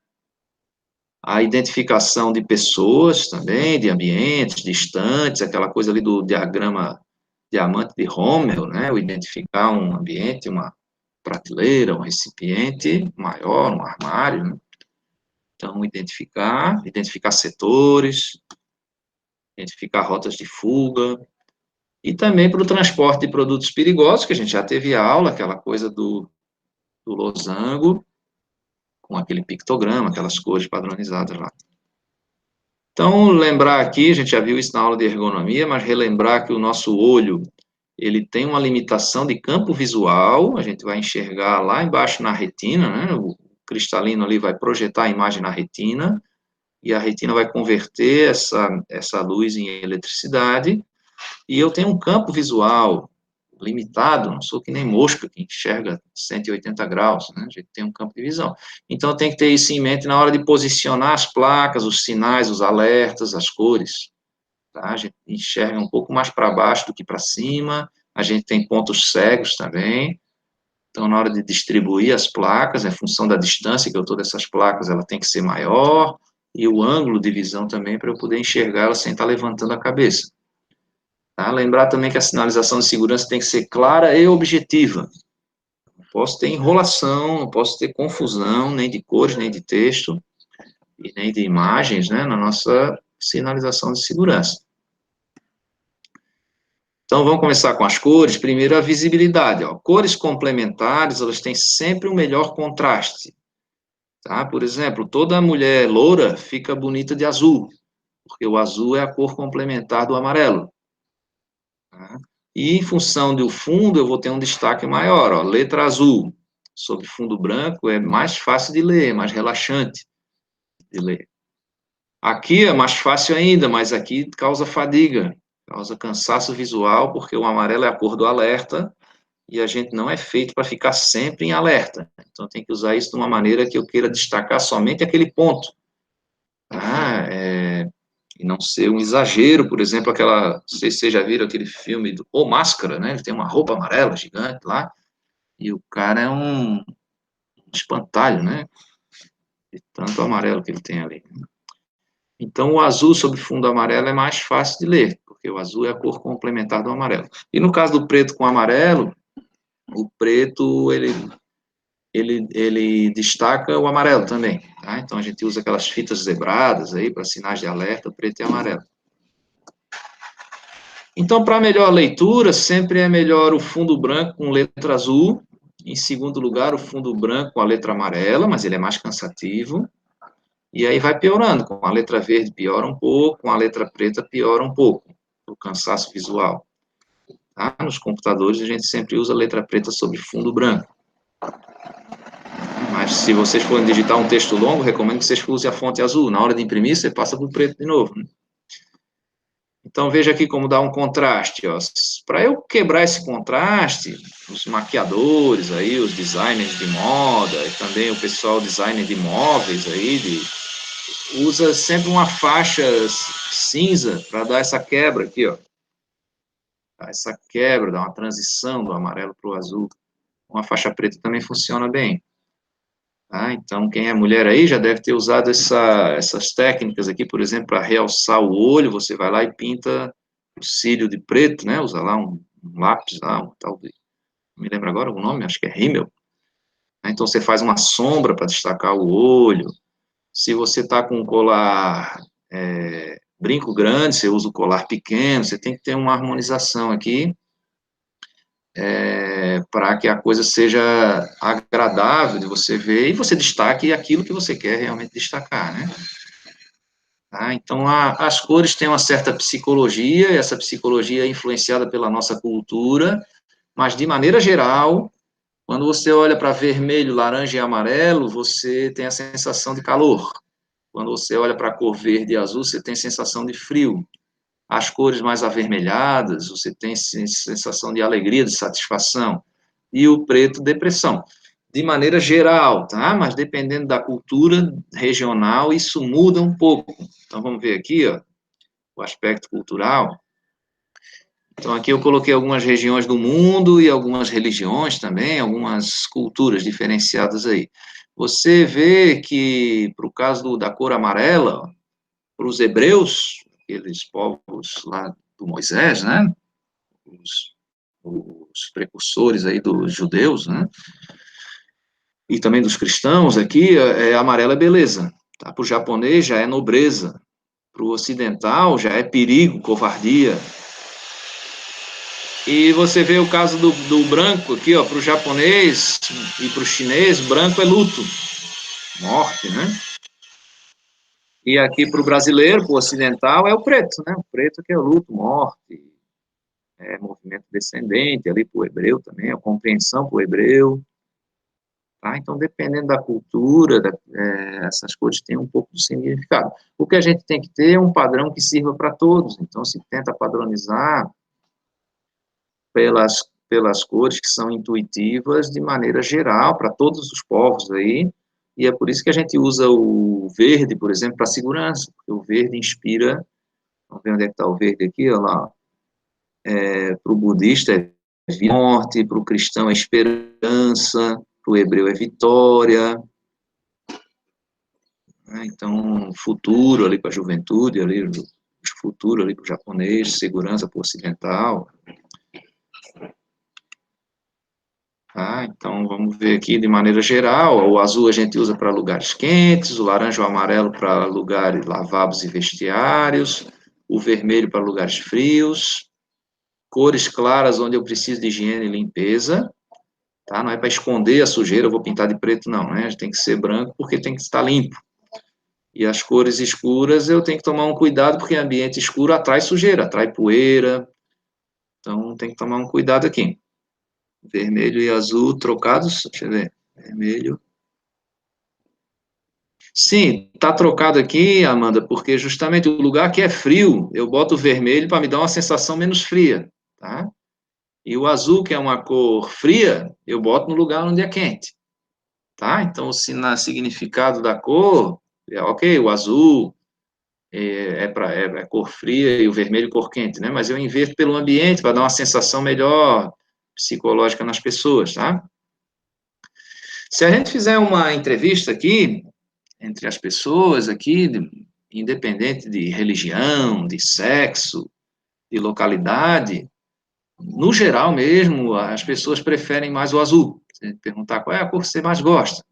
Speaker 1: a identificação de pessoas também, de ambientes distantes, aquela coisa ali do diagrama diamante de Rommel, né? O identificar um ambiente, uma prateleira, um recipiente maior, um armário, né? Então, identificar setores, identificar rotas de fuga, e também para o transporte de produtos perigosos, que a gente já teve aula, aquela coisa do losango, com aquele pictograma, aquelas cores padronizadas lá. Então, lembrar aqui, a gente já viu isso na aula de ergonomia, mas relembrar que o nosso olho, ele tem uma limitação de campo visual, a gente vai enxergar lá embaixo na retina, né, o cristalino ali vai projetar a imagem na retina, e a retina vai converter essa luz em eletricidade, e eu tenho um campo visual limitado, não sou que nem mosca, que enxerga 180 graus, né? A gente tem um campo de visão. Então, tem que ter isso em mente na hora de posicionar as placas, os sinais, os alertas, as cores, tá? A gente enxerga um pouco mais para baixo do que para cima, a gente tem pontos cegos também, então, na hora de distribuir as placas, em função da distância que eu estou dessas placas, ela tem que ser maior, e o ângulo de visão também, para eu poder enxergar ela sem estar levantando a cabeça. Tá? Lembrar também que a sinalização de segurança tem que ser clara e objetiva. Não posso ter enrolação, não posso ter confusão, nem de cores, nem de texto, e nem de imagens, né, na nossa sinalização de segurança. Então, vamos começar com as cores. Primeiro, a visibilidade. Ó. Cores complementares, elas têm sempre o melhor contraste. Tá? Por exemplo, toda mulher loura fica bonita de azul, porque o azul é a cor complementar do amarelo. Tá? E em função do fundo, eu vou ter um destaque maior. Ó. Letra azul sobre fundo branco é mais fácil de ler, mais relaxante de ler. Aqui é mais fácil ainda, mas aqui causa fadiga, causa cansaço visual, porque o amarelo é a cor do alerta, e a gente não é feito para ficar sempre em alerta. Então, tem que usar isso de uma maneira que eu queira destacar somente aquele ponto. Tá? E não ser um exagero, por exemplo, não sei se vocês já viram aquele filme do O Máscara, né? Ele tem uma roupa amarela gigante lá, e o cara é um espantalho, né? De tanto amarelo que ele tem ali. Então, o azul sobre fundo amarelo é mais fácil de ler, porque o azul é a cor complementar do amarelo. E no caso do preto com amarelo, o preto, ele destaca o amarelo também, tá? Então, a gente usa aquelas fitas zebradas aí para sinais de alerta, preto e amarelo. Então, para melhor leitura, sempre é melhor o fundo branco com letra azul. Em segundo lugar, o fundo branco com a letra amarela, mas ele é mais cansativo. E aí vai piorando. Com a letra verde piora um pouco, com a letra preta piora um pouco, o cansaço visual. Tá? Nos computadores, a gente sempre usa letra preta sobre fundo branco. Mas se vocês forem digitar um texto longo, recomendo que vocês usem a fonte azul. Na hora de imprimir, você passa para o preto de novo. Né? Então, veja aqui como dá um contraste. Para eu quebrar esse contraste, os maquiadores, aí, os designers de moda, e também o pessoal designer de móveis, aí, usa sempre uma faixa cinza para dar essa quebra aqui, ó. Essa quebra, dá uma transição do amarelo para o azul. Uma faixa preta também funciona bem. Tá? Então, quem é mulher aí já deve ter usado essas técnicas aqui, por exemplo, para realçar o olho, você vai lá e pinta o cílio de preto, né? Usa lá um lápis, lá, um tal de, não me lembro agora o nome, acho que é rímel. Então, você faz uma sombra para destacar o olho. Se você está com um colar brinco grande, você usa o colar pequeno, você tem que ter uma harmonização aqui, para que a coisa seja agradável de você ver, e você destaque aquilo que você quer realmente destacar, né? Tá? Então, as cores têm uma certa psicologia, e essa psicologia é influenciada pela nossa cultura, mas, de maneira geral, quando você olha para vermelho, laranja e amarelo, você tem a sensação de calor. Quando você olha para a cor verde e azul, você tem a sensação de frio. As cores mais avermelhadas, você tem sensação de alegria, de satisfação. E o preto, depressão. De maneira geral, tá? Mas dependendo da cultura regional, isso muda um pouco. Então, vamos ver aqui, ó, o aspecto cultural. Então, aqui eu coloquei algumas regiões do mundo e algumas religiões também, algumas culturas diferenciadas aí. Você vê que, para o caso da cor amarela, para os hebreus, aqueles povos lá do Moisés, né, os precursores aí dos judeus, né, e também dos cristãos aqui, amarelo é beleza, tá? Para o japonês já é nobreza, para o ocidental já é perigo, covardia. E você vê o caso do branco aqui, ó, para o japonês e para o chinês, branco é luto, morte, né? E aqui para o brasileiro, para o ocidental, é o preto, né? O preto que é o luto, morte, movimento descendente, ali para o hebreu também, a compreensão para o hebreu. Tá? Então, dependendo da cultura, essas cores têm um pouco de significado. O que a gente tem que ter é um padrão que sirva para todos. Então, se tenta padronizar pelas cores que são intuitivas de maneira geral para todos os povos aí, e é por isso que a gente usa o verde, por exemplo, para segurança, porque o verde inspira, vamos ver onde é que está o verde aqui, olha lá, para o budista é morte, para o cristão é esperança, para o hebreu é vitória, né? Então, futuro ali para a juventude, ali, futuro ali para o japonês, segurança para o ocidental. Tá? Então, vamos ver aqui de maneira geral, o azul a gente usa para lugares quentes, o laranja ou amarelo para lugares, lavabos e vestiários, o vermelho para lugares frios, cores claras onde eu preciso de higiene e limpeza, tá? Não é para esconder a sujeira, eu vou pintar de preto, não, né? Tem que ser branco porque tem que estar limpo. E as cores escuras eu tenho que tomar um cuidado porque ambiente escuro atrai sujeira, atrai poeira, então tem que tomar um cuidado aqui. Vermelho e azul trocados, deixa eu ver, vermelho. Sim, tá trocado aqui, Amanda, porque justamente o lugar que é frio, eu boto o vermelho para me dar uma sensação menos fria, tá? E o azul, que é uma cor fria, eu boto no lugar onde é quente, tá? Então, se na significado da cor, ok, o azul é cor fria e o vermelho cor quente, né? Mas eu inverto pelo ambiente para dar uma sensação melhor psicológica nas pessoas, tá? Se a gente fizer uma entrevista aqui, entre as pessoas aqui, independente de religião, de sexo, de localidade, no geral mesmo, as pessoas preferem mais o azul. Se a gente perguntar qual é a cor que você mais gosta,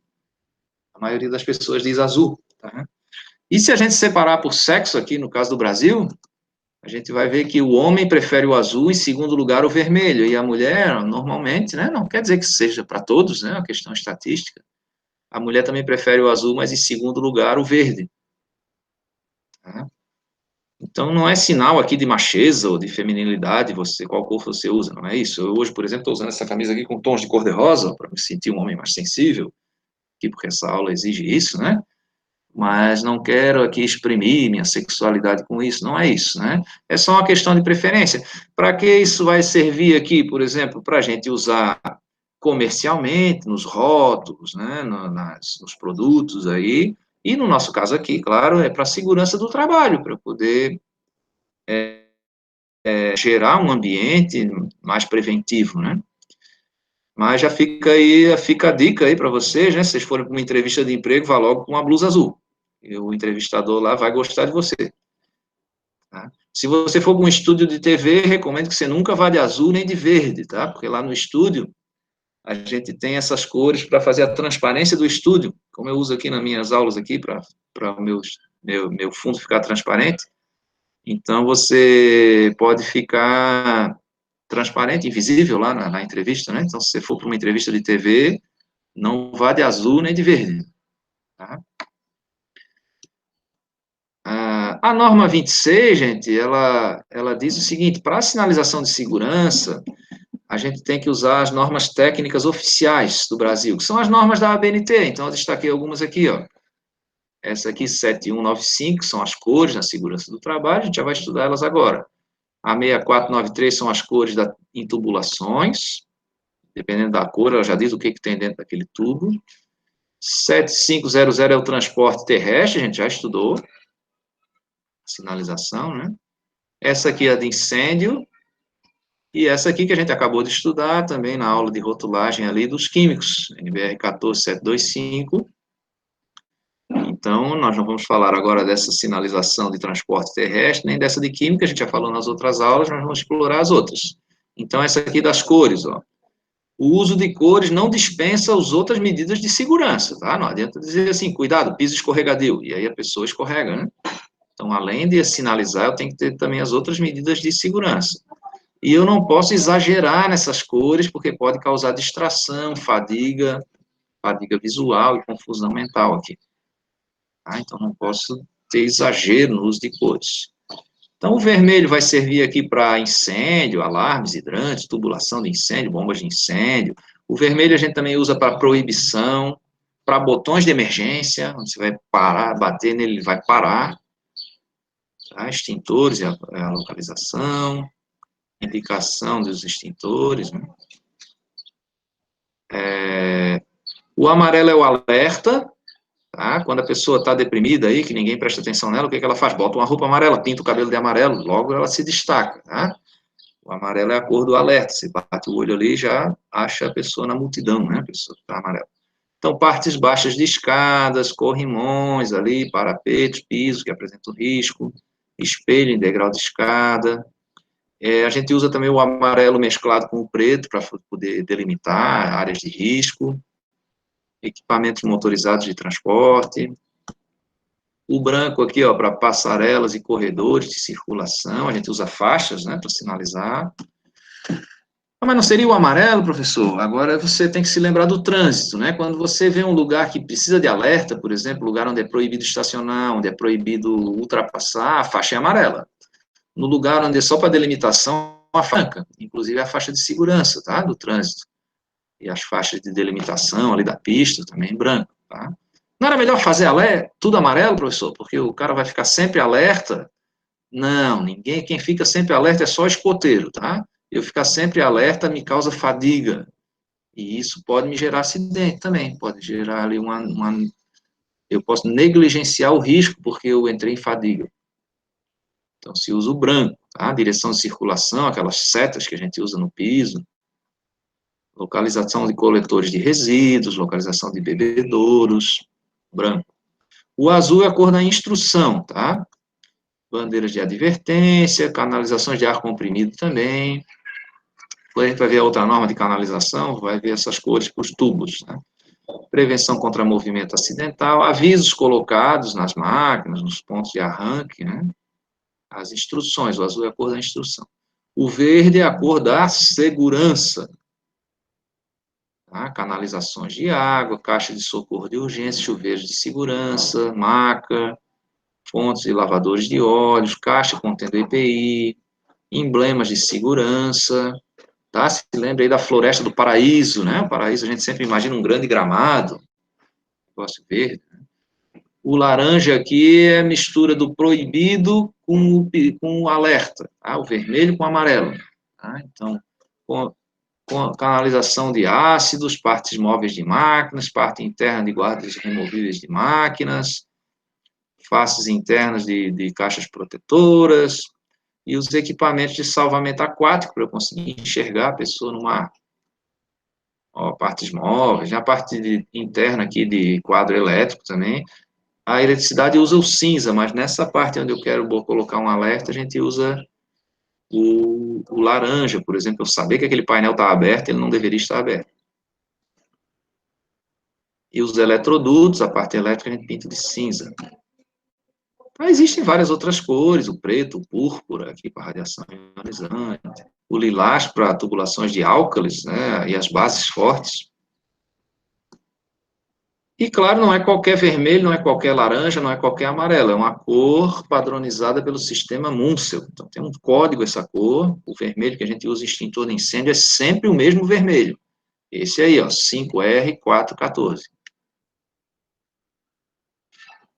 Speaker 1: a maioria das pessoas diz azul. Tá? E se a gente separar por sexo aqui, no caso do Brasil, a gente vai ver que o homem prefere o azul, em segundo lugar o vermelho, e a mulher, normalmente, né, não quer dizer que seja para todos, né, é uma questão estatística, a mulher também prefere o azul, mas em segundo lugar o verde. Tá? Então, não é sinal aqui de macheza ou de feminilidade, qual cor você usa, não é isso. Eu hoje, por exemplo, estou usando essa camisa aqui com tons de cor-de-rosa, para me sentir um homem mais sensível, aqui porque essa aula exige isso, né? Mas não quero aqui exprimir minha sexualidade com isso, não é isso, né? É só uma questão de preferência. Para que isso vai servir aqui, por exemplo, para a gente usar comercialmente, nos rótulos, né, nos produtos aí, e no nosso caso aqui, claro, é para a segurança do trabalho, para poder gerar um ambiente mais preventivo, né? Mas já fica aí, fica a dica aí para vocês, né? Se vocês forem para uma entrevista de emprego, vá logo com uma blusa azul. E o entrevistador lá vai gostar de você. Tá? Se você for para um estúdio de TV, recomendo que você nunca vá de azul nem de verde, tá? Porque lá no estúdio a gente tem essas cores para fazer a transparência do estúdio, como eu uso aqui nas minhas aulas aqui para o meu fundo ficar transparente. Então, você pode ficar transparente, invisível lá na entrevista, né? Então, se você for para uma entrevista de TV, não vá de azul nem de verde, tá? A norma 26, gente, ela diz o seguinte: para a sinalização de segurança, a gente tem que usar as normas técnicas oficiais do Brasil, que são as normas da ABNT. Então, eu destaquei algumas aqui, ó. Essa aqui, 7195, são as cores na segurança do trabalho, a gente já vai estudar elas agora. A 6493 são as cores das intubulações, dependendo da cor, ela já diz o que tem dentro daquele tubo. 7500 é o transporte terrestre, a gente já estudou, sinalização, né? Essa aqui é a de incêndio, e essa aqui que a gente acabou de estudar também na aula de rotulagem ali dos químicos, NBR 14725. Então, nós não vamos falar agora dessa sinalização de transporte terrestre, nem dessa de química, a gente já falou nas outras aulas, nós vamos explorar as outras. Então, essa aqui das cores, ó. O uso de cores não dispensa as outras medidas de segurança, tá? Não adianta dizer assim, cuidado, piso escorregadio, e aí a pessoa escorrega, né? Então, além de sinalizar, eu tenho que ter também as outras medidas de segurança. E eu não posso exagerar nessas cores, porque pode causar distração, fadiga visual e confusão mental aqui. Tá? Então, não posso ter exagero no uso de cores. Então, o vermelho vai servir aqui para incêndio, alarmes, hidrantes, tubulação de incêndio, bombas de incêndio. O vermelho a gente também usa para proibição, para botões de emergência, onde você vai parar, bater nele, ele vai parar. Tá? Extintores e a localização, indicação dos extintores. Né? O amarelo é o alerta, tá? Quando a pessoa está deprimida aí, que ninguém presta atenção nela, o que ela faz? Bota uma roupa amarela, pinta o cabelo de amarelo, logo ela se destaca, tá? O amarelo é a cor do alerta, você bate o olho ali já acha a pessoa na multidão, né? A pessoa que está amarela. Então, partes baixas de escadas, corrimões ali, parapetos, piso que apresentam risco, espelho em degrau de escada. A gente usa também o amarelo mesclado com o preto para poder delimitar áreas de risco, equipamentos motorizados de transporte. O branco aqui, ó, para passarelas e corredores de circulação, a gente usa faixas, né, para sinalizar. Mas não seria o amarelo, professor? Agora você tem que se lembrar do trânsito, né? Quando você vê um lugar que precisa de alerta, por exemplo, lugar onde é proibido estacionar, onde é proibido ultrapassar, a faixa é amarela. No lugar onde é só para delimitação, a franca, inclusive a faixa de segurança, tá? Do trânsito. E as faixas de delimitação ali da pista também em branco, tá? Não era melhor fazer tudo amarelo, professor? Porque o cara vai ficar sempre alerta? Não, ninguém, quem fica sempre alerta é só escoteiro, tá? Eu ficar sempre alerta me causa fadiga. E isso pode me gerar acidente também, pode gerar ali eu posso negligenciar o risco porque eu entrei em fadiga. Então, se usa o branco, tá? Direção de circulação, aquelas setas que a gente usa no piso, localização de coletores de resíduos, localização de bebedouros, branco. O azul é a cor da instrução, tá? Bandeiras de advertência, canalizações de ar comprimido também. Depois a gente vai ver a outra norma de canalização, vai ver essas cores para os tubos, né? Prevenção contra movimento acidental, avisos colocados nas máquinas, nos pontos de arranque, né? As instruções, o azul é a cor da instrução. O verde é a cor da segurança, tá? Canalizações de água, caixa de socorro de urgência, chuveiros de segurança, maca, fontes e lavadores de óleos, caixa contendo EPI, emblemas de segurança, tá? Se lembra aí da Floresta do Paraíso, né? O Paraíso a gente sempre imagina um grande gramado, negócio verde. O laranja aqui é a mistura do proibido com o alerta, tá? O vermelho com o amarelo, tá? Então, com a canalização de ácidos, partes móveis de máquinas, parte interna de guardas removíveis de máquinas, faces internas de caixas protetoras, e os equipamentos de salvamento aquático, para eu conseguir enxergar a pessoa no mar. Ó, partes móveis, a parte interna aqui de quadro elétrico também. A eletricidade usa o cinza, mas nessa parte onde eu quero colocar um alerta, a gente usa o laranja, por exemplo. Eu saber que aquele painel está aberto, ele não deveria estar aberto. E os eletrodutos, a parte elétrica, a gente pinta de cinza. Mas existem várias outras cores, o preto, o púrpura, aqui para radiação ionizante, o lilás para tubulações de álcalis, né, e as bases fortes. E, claro, não é qualquer vermelho, não é qualquer laranja, não é qualquer amarelo, é uma cor padronizada pelo sistema Munsell. Então, tem um código essa cor, o vermelho que a gente usa em extintor de incêndio é sempre o mesmo vermelho. Esse aí, ó, 5R414.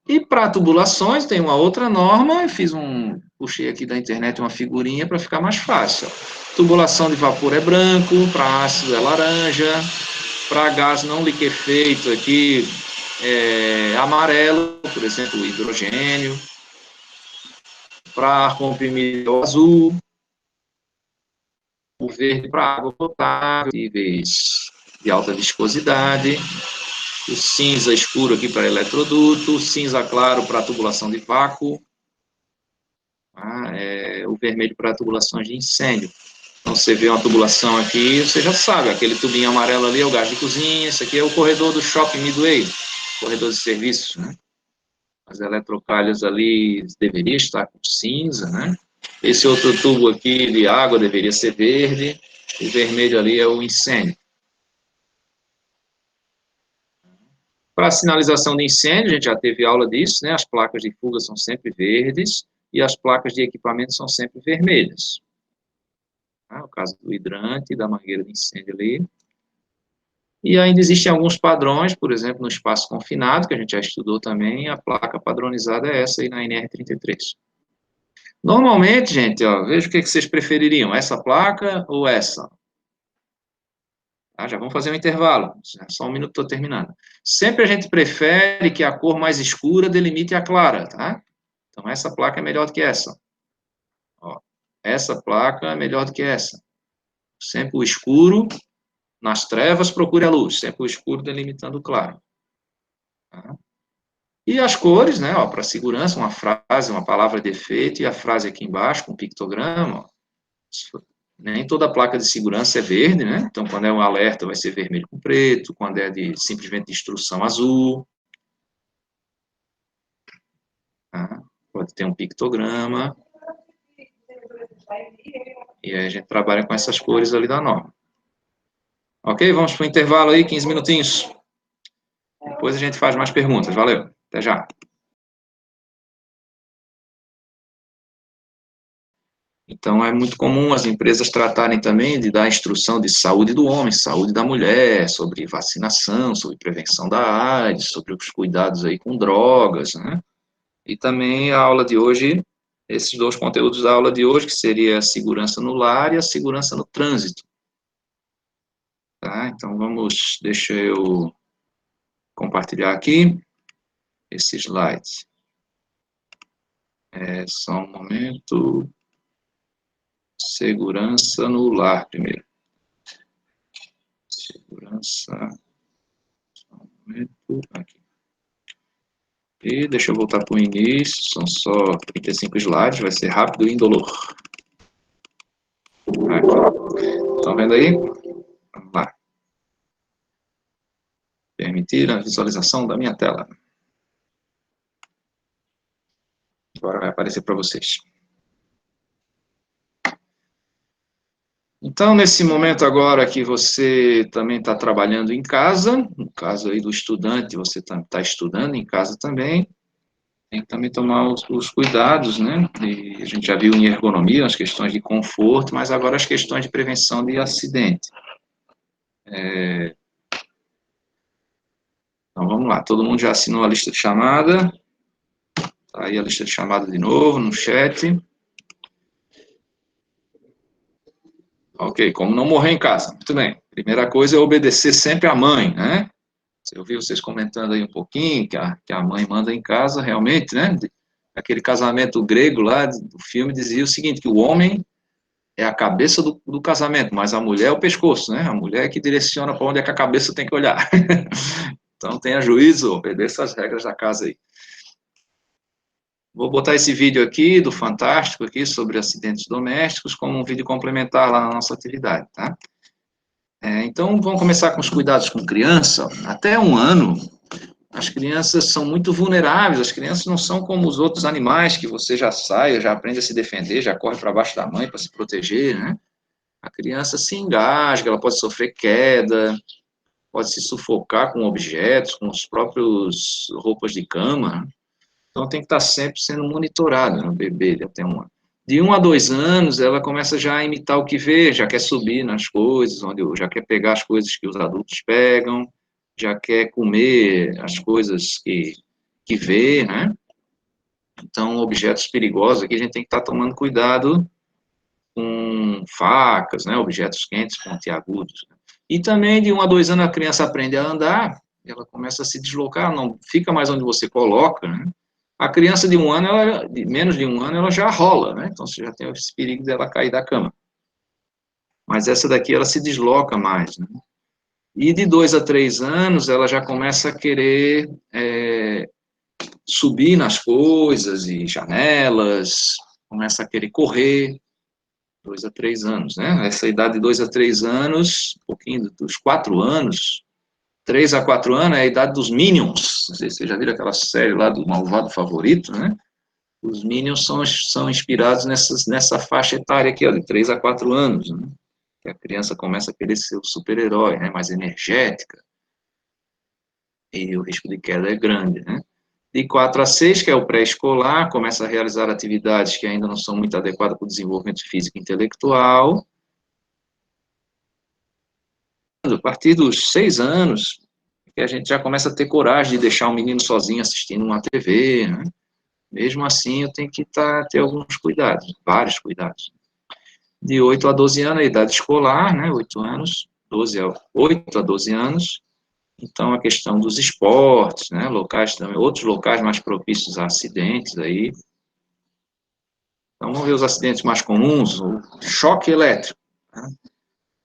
Speaker 1: E para tubulações, tem uma outra norma, puxei aqui da internet uma figurinha para ficar mais fácil. Tubulação de vapor é branco, para ácido é laranja, para gás não liquefeito aqui é amarelo, por exemplo, o hidrogênio, para ar comprimido é o azul, o verde para água potável, níveis de alta viscosidade, o cinza escuro aqui para eletroduto, o cinza claro para tubulação de vácuo, o vermelho para tubulações de incêndio. Então, você vê uma tubulação aqui, você já sabe, aquele tubinho amarelo ali é o gás de cozinha, esse aqui é o corredor do Shopping Midway, corredor de serviços, né? As eletrocalhas ali deveria estar com cinza, né? Esse outro tubo aqui de água deveria ser verde, o vermelho ali é o incêndio. Para sinalização de incêndio, a gente já teve aula disso, né? As placas de fuga são sempre verdes e as placas de equipamento são sempre vermelhas. O caso do hidrante, da mangueira de incêndio ali. E ainda existem alguns padrões, por exemplo, no espaço confinado, que a gente já estudou também, a placa padronizada é essa aí na NR33. Normalmente, gente, ó, veja o que vocês prefeririam, essa placa ou essa? Já vamos fazer um intervalo, só um minuto, estou terminando. Sempre a gente prefere que a cor mais escura delimite a clara, tá? Então, essa placa é melhor do que essa. Ó, essa placa é melhor do que essa. Sempre o escuro, nas trevas, procure a luz. Sempre o escuro delimitando o claro. Tá? E as cores, né, para segurança, uma frase, uma palavra de efeito, e a frase aqui embaixo, com pictograma, ó. Nem toda placa de segurança é verde, né? Então, quando é um alerta, vai ser vermelho com preto, quando é simplesmente de instrução, azul. Tá? Pode ter um pictograma. E aí a gente trabalha com essas cores ali da norma. Ok? Vamos para o intervalo aí, 15 minutinhos. Depois a gente faz mais perguntas. Valeu. Até já. Então, é muito comum as empresas tratarem também de dar instrução de saúde do homem, saúde da mulher, sobre vacinação, sobre prevenção da AIDS, sobre os cuidados aí com drogas, né? E também a aula de hoje, esses dois conteúdos da aula de hoje, que seria a segurança no lar e a segurança no trânsito. Tá? Então, deixa eu compartilhar aqui esse slide. Só um momento. Segurança no lar, primeiro. Segurança. Só um momento. Aqui. E deixa eu voltar para o início. São só 35 slides. Vai ser rápido e indolor. Aqui. Estão vendo aí? Vamos lá. Permitir a visualização da minha tela. Agora vai aparecer para vocês. Então, nesse momento agora que você também está trabalhando em casa, no caso aí do estudante, você está estudando em casa também, tem que também tomar os cuidados, né? E a gente já viu em ergonomia as questões de conforto, mas agora as questões de prevenção de acidente. Então, vamos lá. Todo mundo já assinou a lista de chamada? Tá aí a lista de chamada de novo, no chat. Ok, como não morrer em casa. Muito bem. Primeira coisa é obedecer sempre à mãe, né? Eu vi vocês comentando aí um pouquinho, que a mãe manda em casa, realmente, né? Aquele casamento grego lá, do filme, dizia o seguinte, que o homem é a cabeça do casamento, mas a mulher é o pescoço, né? A mulher é que direciona para onde é que a cabeça tem que olhar. Então, tenha juízo, obedeça as regras da casa aí. Vou botar esse vídeo aqui, do Fantástico, aqui, sobre acidentes domésticos, como um vídeo complementar lá na nossa atividade, tá? Então, vamos começar com os cuidados com criança. Até 1 ano, as crianças são muito vulneráveis, as crianças não são como os outros animais, que você já sai, já aprende a se defender, já corre para baixo da mãe para se proteger, né? A criança se engasga, ela pode sofrer queda, pode se sufocar com objetos, com os próprios roupas de cama, né? Então tem que estar sempre sendo monitorado, né, o bebê de até 1 ano. De 1 a 2 anos, ela começa já a imitar o que vê, já quer subir nas coisas, já quer pegar as coisas que os adultos pegam, já quer comer as coisas que vê, né? Então, objetos perigosos, aqui a gente tem que estar tomando cuidado com facas, né, objetos quentes, pontiagudos. E também, de 1 a 2 anos, a criança aprende a andar, ela começa a se deslocar, não fica mais onde você coloca, né? A criança de 1 ano, de menos de 1 ano, ela já rola, né? Então, você já tem esse perigo dela cair da cama. Mas essa daqui, ela se desloca mais, né? E de 2 a 3 anos, ela já começa a querer subir nas coisas e janelas, começa a querer correr, 2 a 3 anos, né? Essa idade de 2 a 3 anos, um pouquinho dos 4 anos, 3 a 4 anos é a idade dos Minions. Não sei se você já viram aquela série lá do Malvado Favorito, né? Os Minions são inspirados nessa faixa etária aqui, ó, de 3 a 4 anos, né? Que a criança começa a querer ser o super-herói, né? Mais energética, e o risco de queda é grande, né? De 4 a 6, que é o pré-escolar, começa a realizar atividades que ainda não são muito adequadas para o desenvolvimento físico e intelectual. A partir dos 6 anos, que a gente já começa a ter coragem de deixar o menino sozinho assistindo uma TV, né? Mesmo assim, eu tenho que ter alguns cuidados, vários cuidados. De 8 a 12 anos, a idade escolar, né? 8 anos, 8 a 12 anos. Então, a questão dos esportes, né? Locais também, outros locais mais propícios a acidentes aí. Então, vamos ver os acidentes mais comuns, o choque elétrico, né?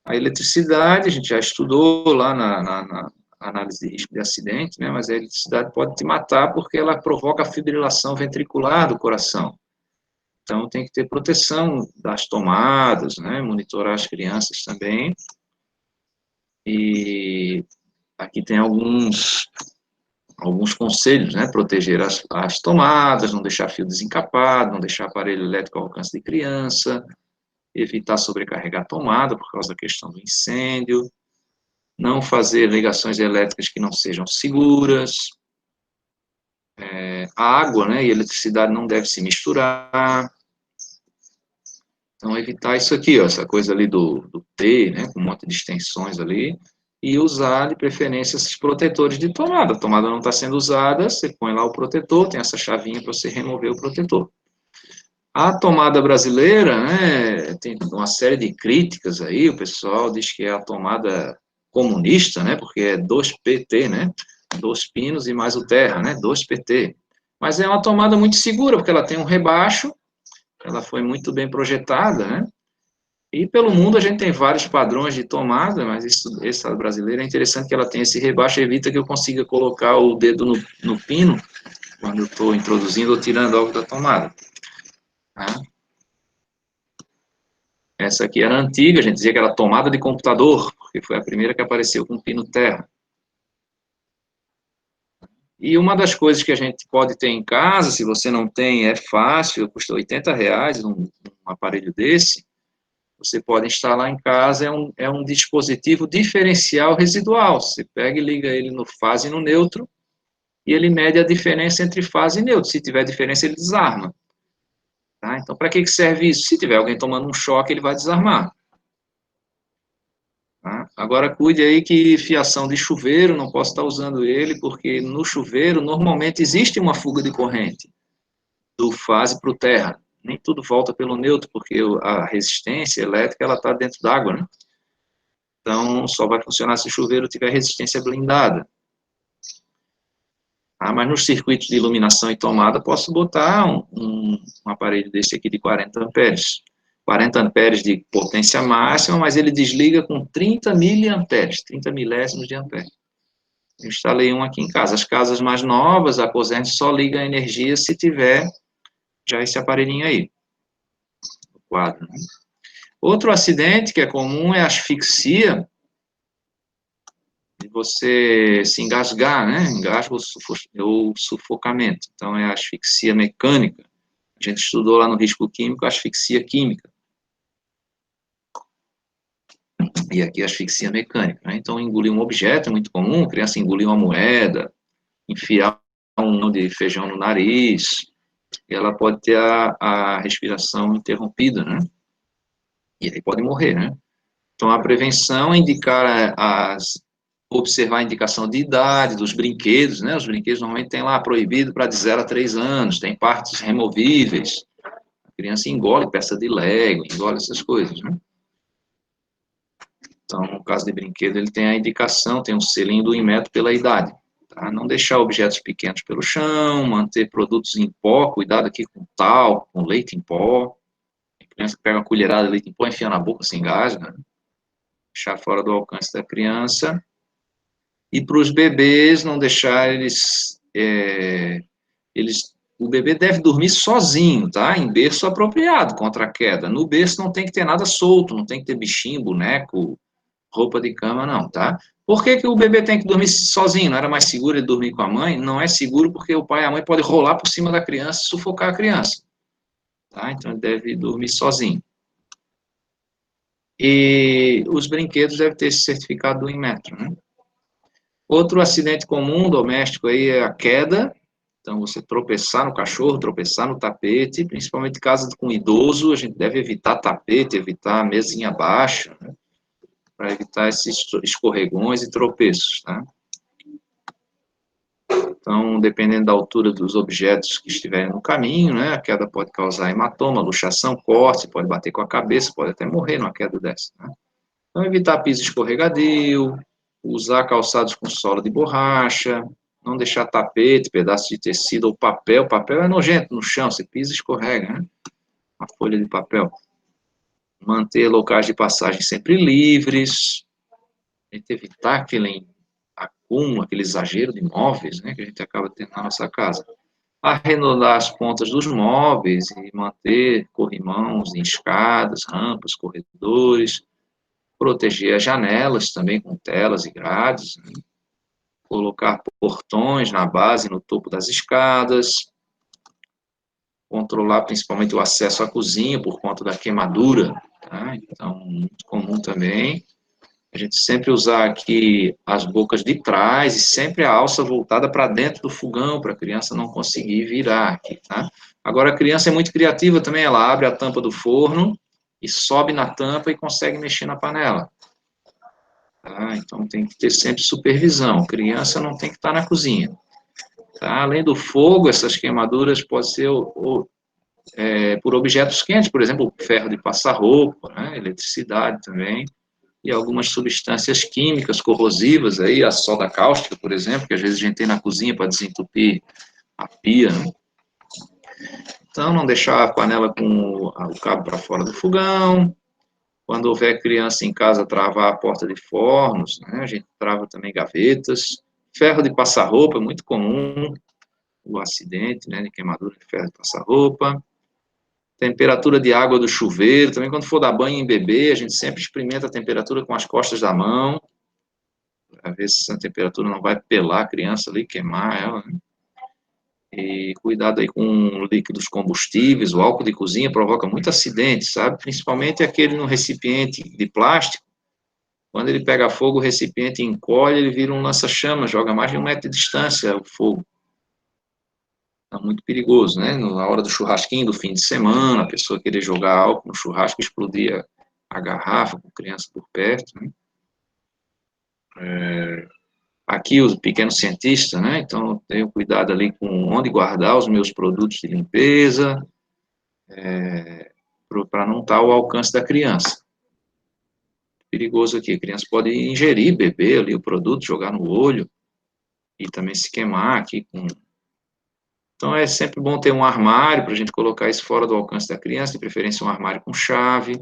Speaker 1: A eletricidade, a gente já estudou lá na análise de risco de acidente, né, mas a eletricidade pode te matar porque ela provoca a fibrilação ventricular do coração. Então, tem que ter proteção das tomadas, né, monitorar as crianças também. E aqui tem alguns conselhos, né, proteger as tomadas, não deixar fio desencapado, não deixar aparelho elétrico ao alcance de criança, evitar sobrecarregar a tomada por causa da questão do incêndio, não fazer ligações elétricas que não sejam seguras, a água, né, e a eletricidade não deve se misturar, então evitar isso aqui, ó, essa coisa ali do T, né, com um monte de extensões ali, e usar de preferência esses protetores de tomada. A tomada não está sendo usada, você põe lá o protetor, tem essa chavinha para você remover o protetor. A tomada brasileira, né, tem uma série de críticas aí, o pessoal diz que é a tomada comunista, né, porque é 2PT, né, 2 pinos e mais o terra, né, 2PT. Mas é uma tomada muito segura, porque ela tem um rebaixo, ela foi muito bem projetada, né, e pelo mundo a gente tem vários padrões de tomada, mas essa brasileira é interessante que ela tem esse rebaixo, evita que eu consiga colocar o dedo no pino, quando eu estou introduzindo ou tirando algo da tomada. Tá? Essa aqui era antiga, a gente dizia que era tomada de computador, porque foi a primeira que apareceu com pino terra. E uma das coisas que a gente pode ter em casa, se você não tem, é fácil, custa R$ 80 um aparelho desse, você pode instalar em casa, é um dispositivo diferencial residual. Você pega e liga ele no fase e no neutro, e ele mede a diferença entre fase e neutro. Se tiver diferença, ele desarma. Tá? Então, para que serve isso? Se tiver alguém tomando um choque, ele vai desarmar. Tá? Agora, cuide aí que fiação de chuveiro, não posso estar usando ele, porque no chuveiro, normalmente, existe uma fuga de corrente do fase para o terra. Nem tudo volta pelo neutro, porque a resistência elétrica ela está dentro d'água, né? Então, só vai funcionar se o chuveiro tiver resistência blindada. Ah, mas nos circuitos de iluminação e tomada, posso botar um aparelho desse aqui de 40 amperes. 40 amperes de potência máxima, mas ele desliga com 30 miliamperes, 30 milésimos de ampere. Eu instalei um aqui em casa. As casas mais novas, a Cosern só liga a energia se tiver já esse aparelhinho aí, o quadro. Né? Outro acidente que é comum é a asfixia, de você se engasgar, né? Engasgo ou sufocamento. Então, é a asfixia mecânica. A gente estudou lá no risco químico a asfixia química. E aqui a asfixia mecânica, né? Então, engolir um objeto é muito comum, a criança engolir uma moeda, enfiar um grão de feijão no nariz, e ela pode ter a respiração interrompida, né? E aí pode morrer, né? Então, a prevenção é indicar observar a indicação de idade dos brinquedos, né? Os brinquedos normalmente tem lá proibido para de 0 a 3 anos, tem partes removíveis. A criança engole peça de Lego, engole essas coisas, né? Então, no caso de brinquedo, ele tem a indicação, tem um selinho do Inmetro pela idade. Tá? Não deixar objetos pequenos pelo chão, manter produtos em pó, cuidado aqui com talco, com leite em pó. A criança pega uma colherada de leite em pó, enfia na boca, se engasga, né? Deixar fora do alcance da criança. E para os bebês, não deixar o bebê deve dormir sozinho, tá? Em berço apropriado contra a queda. No berço não tem que ter nada solto, não tem que ter bichinho, boneco, roupa de cama, não, tá? Por que o bebê tem que dormir sozinho? Não era mais seguro ele dormir com a mãe? Não é seguro porque o pai e a mãe podem rolar por cima da criança e sufocar a criança, tá? Então ele deve dormir sozinho. E os brinquedos devem ter esse certificado do Inmetro, né? Outro acidente comum doméstico aí é a queda. Então, você tropeçar no cachorro, tropeçar no tapete, principalmente em casa com idoso, a gente deve evitar tapete, evitar mesinha baixa, né, para evitar esses escorregões e tropeços, tá? Então, dependendo da altura dos objetos que estiverem no caminho, né, a queda pode causar hematoma, luxação, corte, pode bater com a cabeça, pode até morrer numa queda dessa, né? Então, evitar piso escorregadio, usar calçados com sola de borracha, não deixar tapete, pedaço de tecido ou papel. Papel é nojento no chão, você pisa e escorrega, né? Uma folha de papel. Manter locais de passagem sempre livres, evitar aquele acúmulo, aquele exagero de móveis, né, que a gente acaba tendo na nossa casa. Arredondar as pontas dos móveis e manter corrimãos em escadas, rampas, corredores, proteger as janelas também com telas e grades, né? Colocar portões na base e no topo das escadas, controlar principalmente o acesso à cozinha por conta da queimadura, tá? Então, muito comum também. A gente sempre usar aqui as bocas de trás e sempre a alça voltada para dentro do fogão, para a criança não conseguir virar aqui, tá? Agora, a criança é muito criativa também, ela abre a tampa do forno e sobe na tampa e consegue mexer na panela. Tá? Então, tem que ter sempre supervisão. Criança não tem que estar na cozinha. Tá? Além do fogo, essas queimaduras podem ser por objetos quentes, por exemplo, ferro de passar roupa, né? Eletricidade também, e algumas substâncias químicas corrosivas, aí, a soda cáustica, por exemplo, que às vezes a gente tem na cozinha para desentupir a pia, né? Então, não deixar a panela com o cabo para fora do fogão. Quando houver criança em casa, travar a porta de fornos, né? A gente trava também gavetas. Ferro de passar roupa, é muito comum o acidente, né, de queimadura de ferro de passar roupa. Temperatura de água do chuveiro, também quando for dar banho em bebê, a gente sempre experimenta a temperatura com as costas da mão, para ver se a temperatura não vai pelar a criança ali, queimar ela, né? E cuidado aí com líquidos combustíveis, o álcool de cozinha provoca muito acidente, sabe? Principalmente aquele no recipiente de plástico, quando ele pega fogo, o recipiente encolhe, ele vira um lança-chamas, joga mais de 1 metro de distância o fogo. É muito perigoso, né? Na hora do churrasquinho, do fim de semana, a pessoa querer jogar álcool no churrasco, explodir a garrafa com criança por perto, né? Aqui, o pequeno cientista, né? Então, eu tenho cuidado ali com onde guardar os meus produtos de limpeza, para não estar ao alcance da criança. Perigoso aqui, a criança pode ingerir, beber ali o produto, jogar no olho, e também se queimar aqui com... Então, é sempre bom ter um armário para a gente colocar isso fora do alcance da criança, de preferência um armário com chave,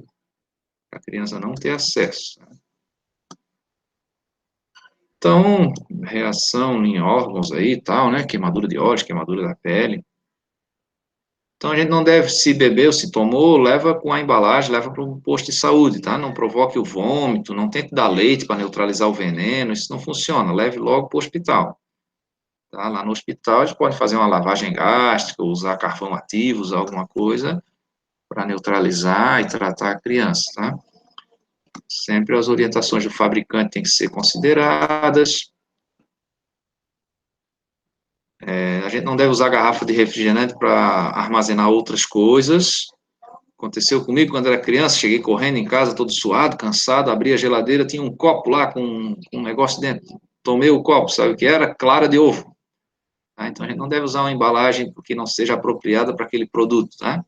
Speaker 1: para a criança não ter acesso. Então, reação em órgãos aí e tal, né? Queimadura de olhos, queimadura da pele. Então, a gente não deve, se beber ou se tomou, leva com a embalagem, leva para um posto de saúde, tá? Não provoque o vômito, não tente dar leite para neutralizar o veneno, isso não funciona, leve logo para o hospital. Tá? Lá no hospital, a gente pode fazer uma lavagem gástrica, usar carvão ativo, usar alguma coisa para neutralizar e tratar a criança, tá? Sempre as orientações do fabricante têm que ser consideradas. A gente não deve usar garrafa de refrigerante para armazenar outras coisas. Aconteceu comigo quando era criança, cheguei correndo em casa, todo suado, cansado, abri a geladeira, tinha um copo lá com um negócio dentro. Tomei o copo, sabe o que era? Clara de ovo. Tá? Então, a gente não deve usar uma embalagem que não seja apropriada para aquele produto, tá?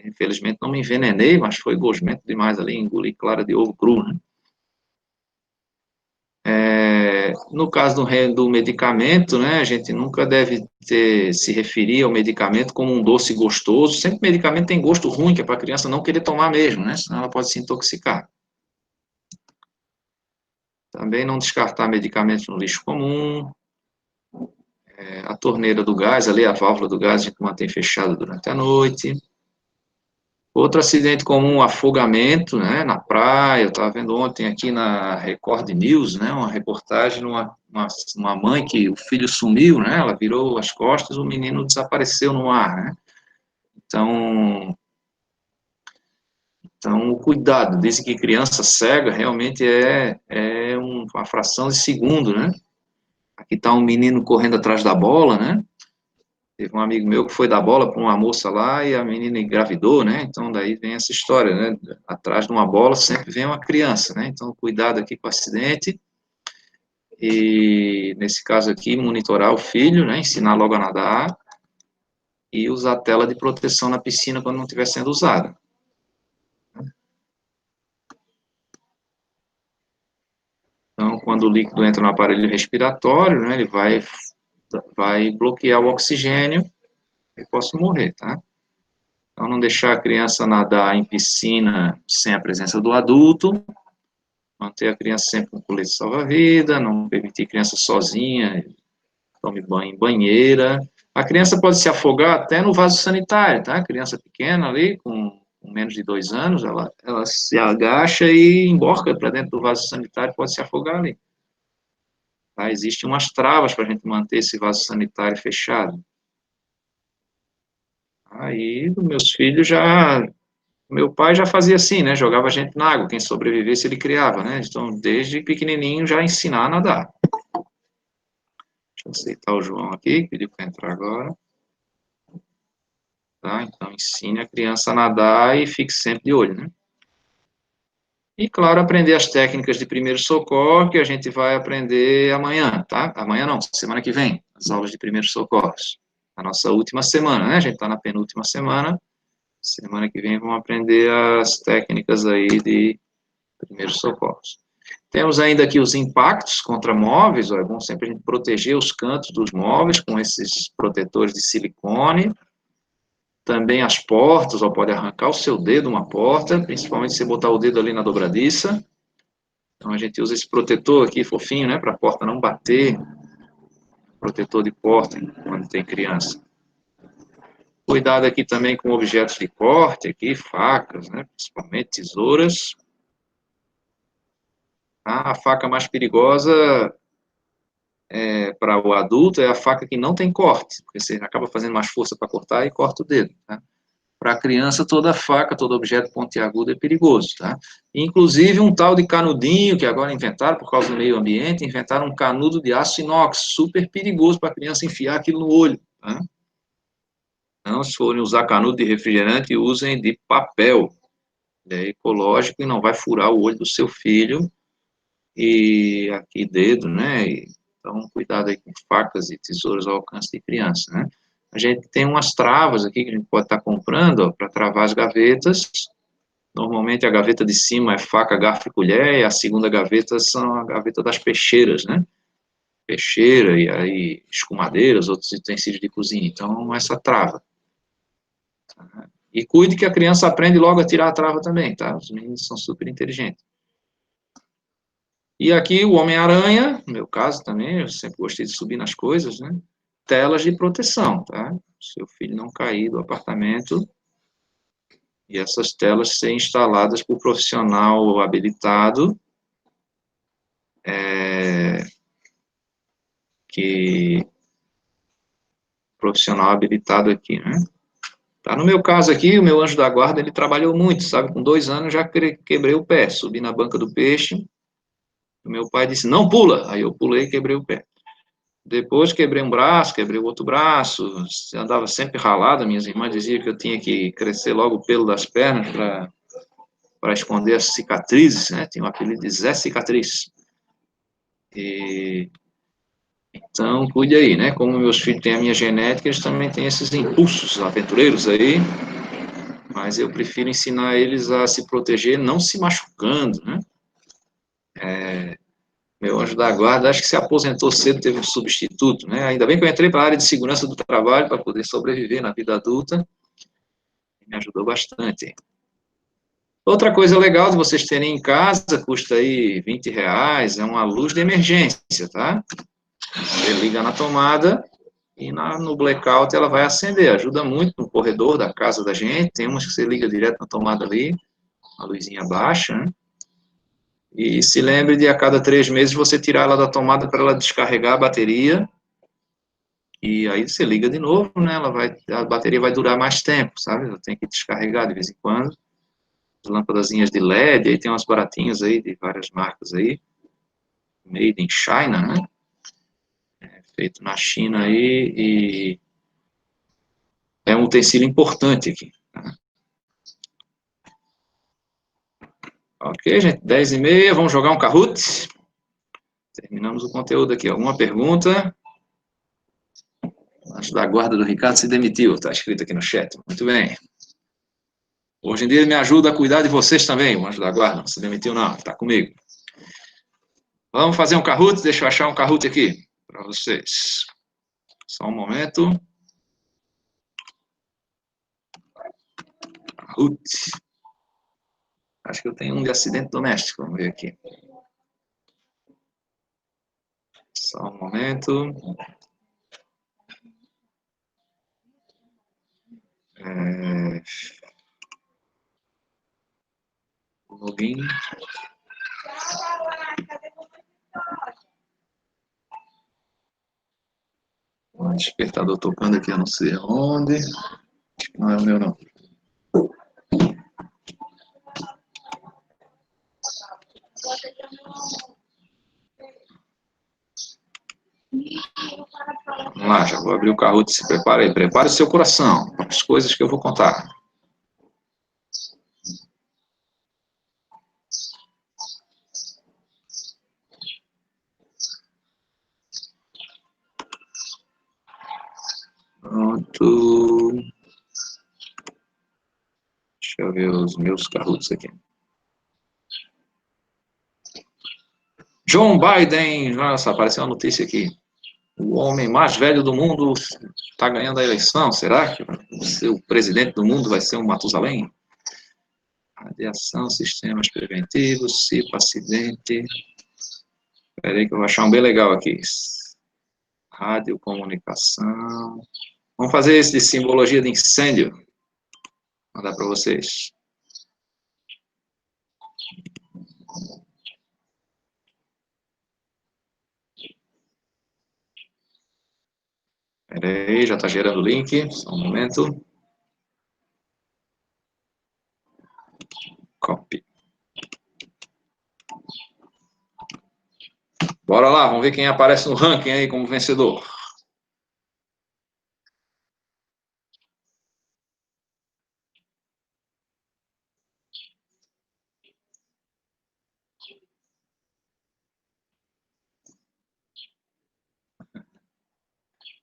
Speaker 1: Infelizmente, não me envenenei, mas foi gosmento demais ali, engoli clara de ovo cru, né? No caso do medicamento, né, a gente nunca deve se referir ao medicamento como um doce gostoso. Sempre medicamento tem gosto ruim, que é para a criança não querer tomar mesmo, né? Senão ela pode se intoxicar. Também não descartar medicamentos no lixo comum. A torneira do gás, ali, a válvula do gás, a gente mantém fechada durante a noite. Outro acidente comum, afogamento, né, na praia. Eu estava vendo ontem aqui na Record News, né, uma reportagem de uma mãe que o filho sumiu, né, ela virou as costas, o menino desapareceu no mar, né. Então, o cuidado, dizem que criança cega realmente é uma fração de segundo, né. Aqui está um menino correndo atrás da bola, né. Teve um amigo meu que foi dar bola para uma moça lá e a menina engravidou, né? Então, daí vem essa história, né? Atrás de uma bola sempre vem uma criança, né? Então, cuidado aqui com o acidente. E, nesse caso aqui, monitorar o filho, né? Ensinar logo a nadar e usar tela de proteção na piscina quando não estiver sendo usada. Então, quando o líquido entra no aparelho respiratório, né? Ele vai bloquear o oxigênio e posso morrer, tá? Então, não deixar a criança nadar em piscina sem a presença do adulto, manter a criança sempre com colete salva-vida, não permitir criança sozinha, tome banho em banheira. A criança pode se afogar até no vaso sanitário, tá? A criança pequena ali, com menos de 2 anos, ela se agacha e emborca para dentro do vaso sanitário, pode se afogar ali. Tá? Existem umas travas para a gente manter esse vaso sanitário fechado. Aí, meus filhos já meu pai já fazia assim, né? Jogava a gente na água, quem sobrevivesse ele criava, né? Então, desde pequenininho já ensinar a nadar. Deixa eu aceitar o João aqui, que pediu para entrar agora. Tá? Então, ensine a criança a nadar e fique sempre de olho, né? E, claro, aprender as técnicas de primeiro socorro que a gente vai aprender amanhã, tá? Amanhã não, semana que vem, as aulas de primeiros socorros. A nossa última semana, né? A gente está na penúltima semana. Semana que vem vamos aprender as técnicas aí de primeiros socorros. Temos ainda aqui os impactos contra móveis, ó, é bom sempre a gente proteger os cantos dos móveis com esses protetores de silicone. Também as portas, ó, pode arrancar o seu dedo uma porta, principalmente se você botar o dedo ali na dobradiça. Então a gente usa esse protetor aqui fofinho, né, para a porta não bater, protetor de porta quando tem criança. Cuidado aqui também com objetos de corte, aqui, facas, né, principalmente tesouras. A faca mais perigosa para o adulto é a faca que não tem corte, porque você acaba fazendo mais força para cortar e corta o dedo, tá? Para a criança, toda faca, todo objeto pontiagudo é perigoso, tá? Inclusive um tal de canudinho, que agora inventaram, por causa do meio ambiente, inventaram um canudo de aço inox, super perigoso para a criança enfiar aquilo no olho, tá? Então, se forem usar canudo de refrigerante, usem de papel, é ecológico e não vai furar o olho do seu filho, e aqui dedo, né? Então, cuidado aí com facas e tesouras ao alcance de criança, né? A gente tem umas travas aqui que a gente pode estar comprando para travar as gavetas. Normalmente a gaveta de cima é faca, garfo e colher, e a segunda gaveta são a gaveta das peixeiras, né? Peixeira e aí escumadeiras, outros utensílios de cozinha. Então, essa trava. E cuide que a criança aprende logo a tirar a trava também, tá? Os meninos são super inteligentes. E aqui o Homem-Aranha, no meu caso também, eu sempre gostei de subir nas coisas, né? Telas de proteção, tá? seu filho não cair do apartamento e essas telas serem instaladas por profissional habilitado, que profissional habilitado aqui, né? Tá, no meu caso aqui, o meu anjo da guarda, ele trabalhou muito, sabe? Com 2 anos já quebrei o pé, subi na banca do peixe, o meu pai disse, não pula, aí eu pulei e quebrei o pé. Depois quebrei um braço, quebrei o outro braço, andava sempre ralado, minhas irmãs diziam que eu tinha que crescer logo o pelo das pernas para esconder as cicatrizes, né? Tinha o apelido de Zé Cicatriz. E, então, cuide aí, né? Como meus filhos têm a minha genética, eles também têm esses impulsos aventureiros aí, mas eu prefiro ensinar eles a se proteger, não se machucando, né? Meu anjo da guarda, acho que se aposentou cedo, teve um substituto, né? Ainda bem que eu entrei para a área de segurança do trabalho para poder sobreviver na vida adulta, me ajudou bastante. Outra coisa legal de vocês terem em casa, custa aí R$ 20, é uma luz de emergência, tá? Você liga na tomada e no blackout ela vai acender, ajuda muito no corredor da casa da gente, tem umas que você liga direto na tomada ali, a luzinha baixa, né? E se lembre de a cada 3 meses você tirar ela da tomada para ela descarregar a bateria, e aí você liga de novo, né? A bateria vai durar mais tempo, sabe? Ela tem que descarregar de vez em quando. As lâmpadazinhas de LED, aí tem umas baratinhas aí de várias marcas aí, made in China, né? Feito na China aí, e é um utensílio importante aqui. Tá? Ok, gente, 10h30, vamos jogar um Kahoot. Terminamos o conteúdo aqui. Alguma pergunta? Antes da guarda do Ricardo se demitiu, está escrito aqui no chat. Muito bem. Hoje em dia ele me ajuda a cuidar de vocês também, o anjo da guarda. Não se demitiu, não, está comigo. Vamos fazer um Kahoot? Deixa eu achar um Kahoot aqui para vocês. Só um momento. Kahoot. Acho que eu tenho um de acidente doméstico. Vamos ver aqui. Só um momento. Login. Um despertador tocando aqui, eu não sei onde. Acho que não é o meu, não. Vamos lá, já vou abrir o Kahoot. Se prepare aí. Prepare o seu coração para as coisas que eu vou contar. Pronto. Deixa eu ver os meus Kahoots aqui. John Biden, nossa, apareceu uma notícia aqui. O homem mais velho do mundo está ganhando a eleição. Será que o presidente do mundo vai ser um Matusalém? Radiação, sistemas preventivos, CIPA, acidente. Espera aí que eu vou achar um bem legal aqui. Radiocomunicação. Vamos fazer esse de simbologia de incêndio. Vou mandar para vocês. Espera aí, já está gerando o link. Só um momento. Copy. Bora lá, vamos ver quem aparece no ranking aí como vencedor.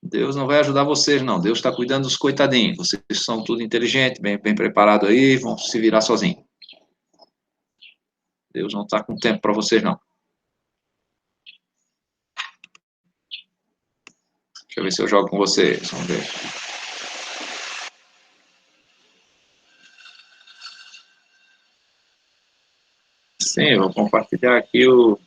Speaker 1: Deus não vai ajudar vocês, não. Deus está cuidando dos coitadinhos. Vocês são tudo inteligente, bem preparado aí, vão se virar sozinhos. Deus não está com tempo para vocês, não. Deixa eu ver se eu jogo com vocês. Vamos ver. Sim, eu vou compartilhar aqui o...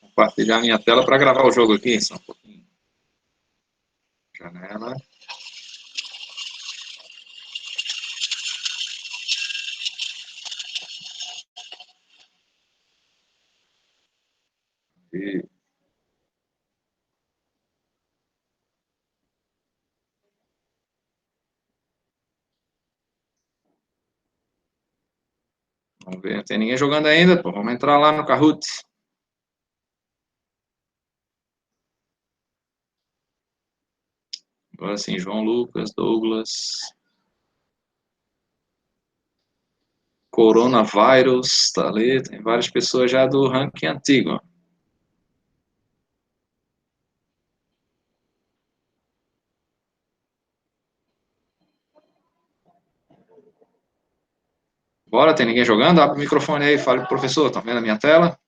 Speaker 1: Compartilhar minha tela para gravar o jogo aqui, só um pouquinho. Janela. E... Vamos ver, não tem ninguém jogando ainda, pô. Vamos entrar lá no Kahoot. Agora sim, João Lucas, Douglas. Coronavírus, tá ali. Tem várias pessoas já do ranking antigo. Bora, tem ninguém jogando? Abre o microfone aí, fale pro professor. Tá vendo a minha tela?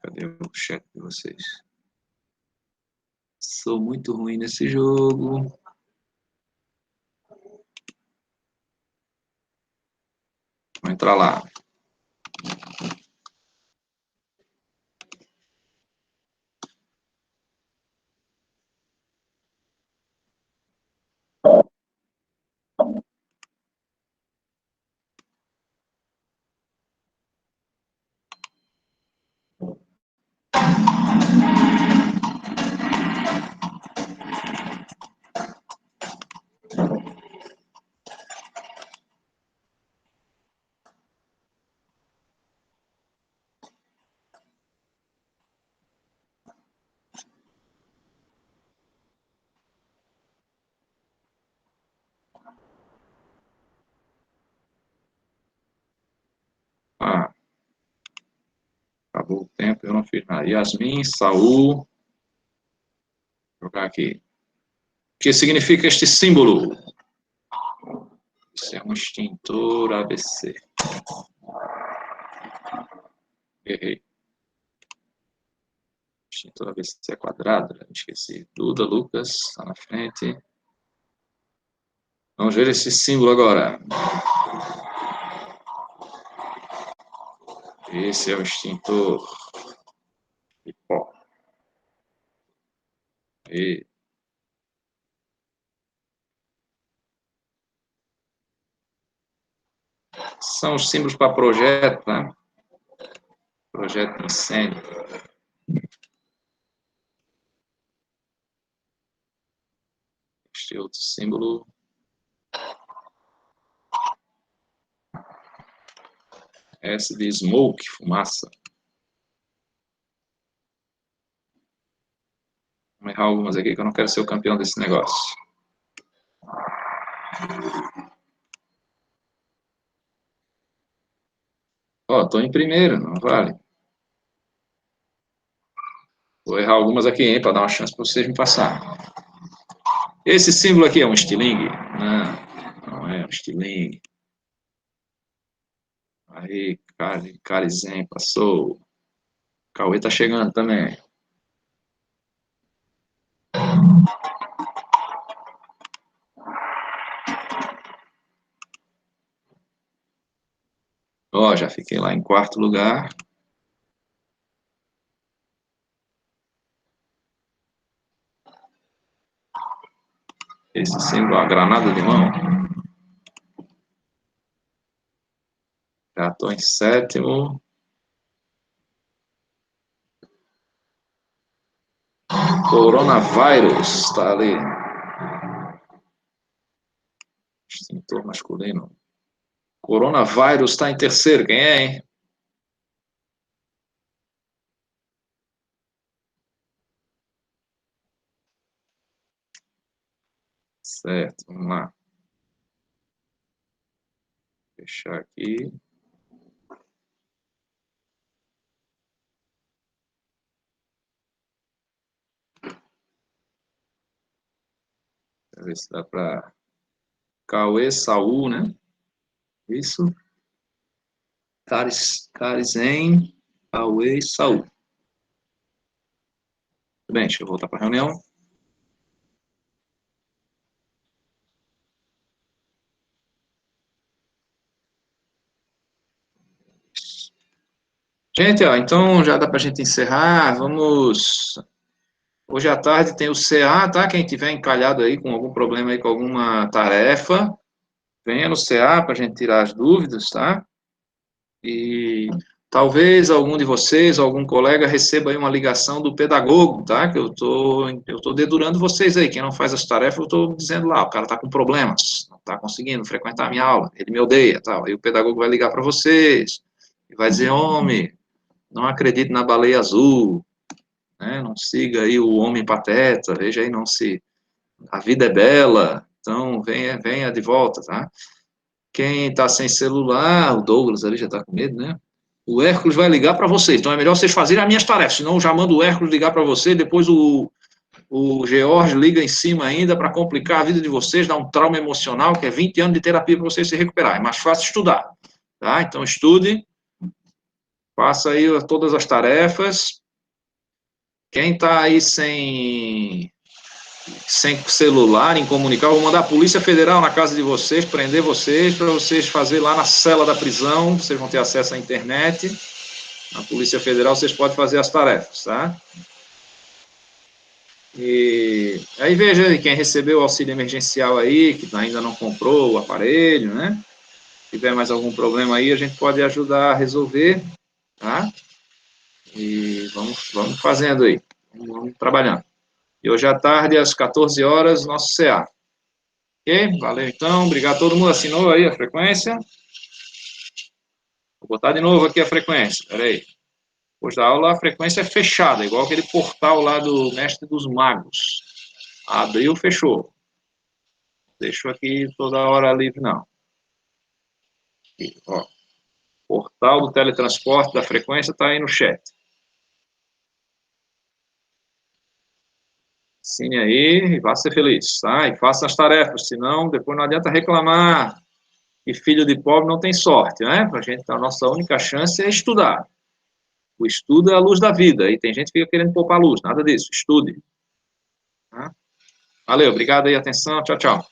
Speaker 1: Cadê o chat de vocês? Sou muito ruim nesse jogo. Vou entrar lá. Ah, acabou o tempo, eu não fiz nada. Yasmin, Saul. Vou jogar aqui. O que significa este símbolo? Isso é um extintor ABC. Errei. Extintor ABC é quadrado, esqueci. Duda, Lucas, está na frente. Vamos ver esse símbolo agora. Esse é o extintor de pó. E são os símbolos para projeto, né? Projeto de incêndio. Este outro símbolo. S de smoke, fumaça. Vamos errar algumas aqui que eu não quero ser o campeão desse negócio. Ó, tô em primeiro, não vale. Vou errar algumas aqui, hein, para dar uma chance para vocês me passar. Esse símbolo aqui é um estilingue? Não, não é um estilingue. Aí, Carizen, passou. Cauê tá chegando também. Ó, já fiquei lá em quarto lugar. Esse símbolo, a granada de mão. Já estou em sétimo. Coronavírus, está ali. Extintor masculino. Coronavírus está em terceiro. Quem é, hein? Certo, vamos lá. Fechar aqui. Deixa eu ver se dá para... Cauê, Saul, né? Isso. Carizen, Cauê e Saul. Bem, deixa eu voltar para a reunião. Gente, ó, então já dá para a gente encerrar. Vamos. Hoje à tarde tem o CA, tá? Quem tiver encalhado aí com algum problema aí com alguma tarefa, venha no CA para a gente tirar as dúvidas, tá? E talvez algum de vocês, algum colega, receba aí uma ligação do pedagogo, tá? Que eu tô dedurando vocês aí. Quem não faz as tarefas, eu estou dizendo lá, o cara está com problemas, não está conseguindo frequentar a minha aula, ele me odeia, tal. Aí o pedagogo vai ligar para vocês e vai dizer, homem, não acredite na baleia azul, né? Não siga aí o homem pateta, veja aí, não se... A vida é bela, então venha de volta, tá? Quem está sem celular, o Douglas ali já está com medo, né? O Hércules vai ligar para vocês, então é melhor vocês fazerem as minhas tarefas, senão eu já mando o Hércules ligar para você, depois o George liga em cima ainda para complicar a vida de vocês, dar um trauma emocional, que é 20 anos de terapia para vocês se recuperarem. É mais fácil estudar, tá? Então estude, faça aí todas as tarefas. Quem está aí sem celular, incomunicável, vou mandar a Polícia Federal na casa de vocês, prender vocês, para vocês fazer lá na cela da prisão, vocês vão ter acesso à internet. Na Polícia Federal vocês podem fazer as tarefas, tá? E aí veja aí, quem recebeu o auxílio emergencial aí, que ainda não comprou o aparelho, né? Se tiver mais algum problema aí, a gente pode ajudar a resolver, tá? E vamos fazendo aí, vamos trabalhando. E hoje à tarde, às 14 horas, nosso CA. Ok? Valeu então, obrigado a todo mundo. Assinou aí a frequência? Vou botar de novo aqui a frequência, peraí. Depois da aula, a frequência é fechada, igual aquele portal lá do Mestre dos Magos. Abriu, fechou. Deixo aqui toda hora livre, não. Aqui, ó. Portal do teletransporte da frequência está aí no chat. Assine aí e vá ser feliz, tá? E faça as tarefas, senão depois não adianta reclamar que filho de pobre não tem sorte, né? A gente, a nossa única chance é estudar. O estudo é a luz da vida. E tem gente que fica querendo poupar a luz. Nada disso. Estude. Tá? Valeu, obrigado aí, atenção. Tchau, tchau.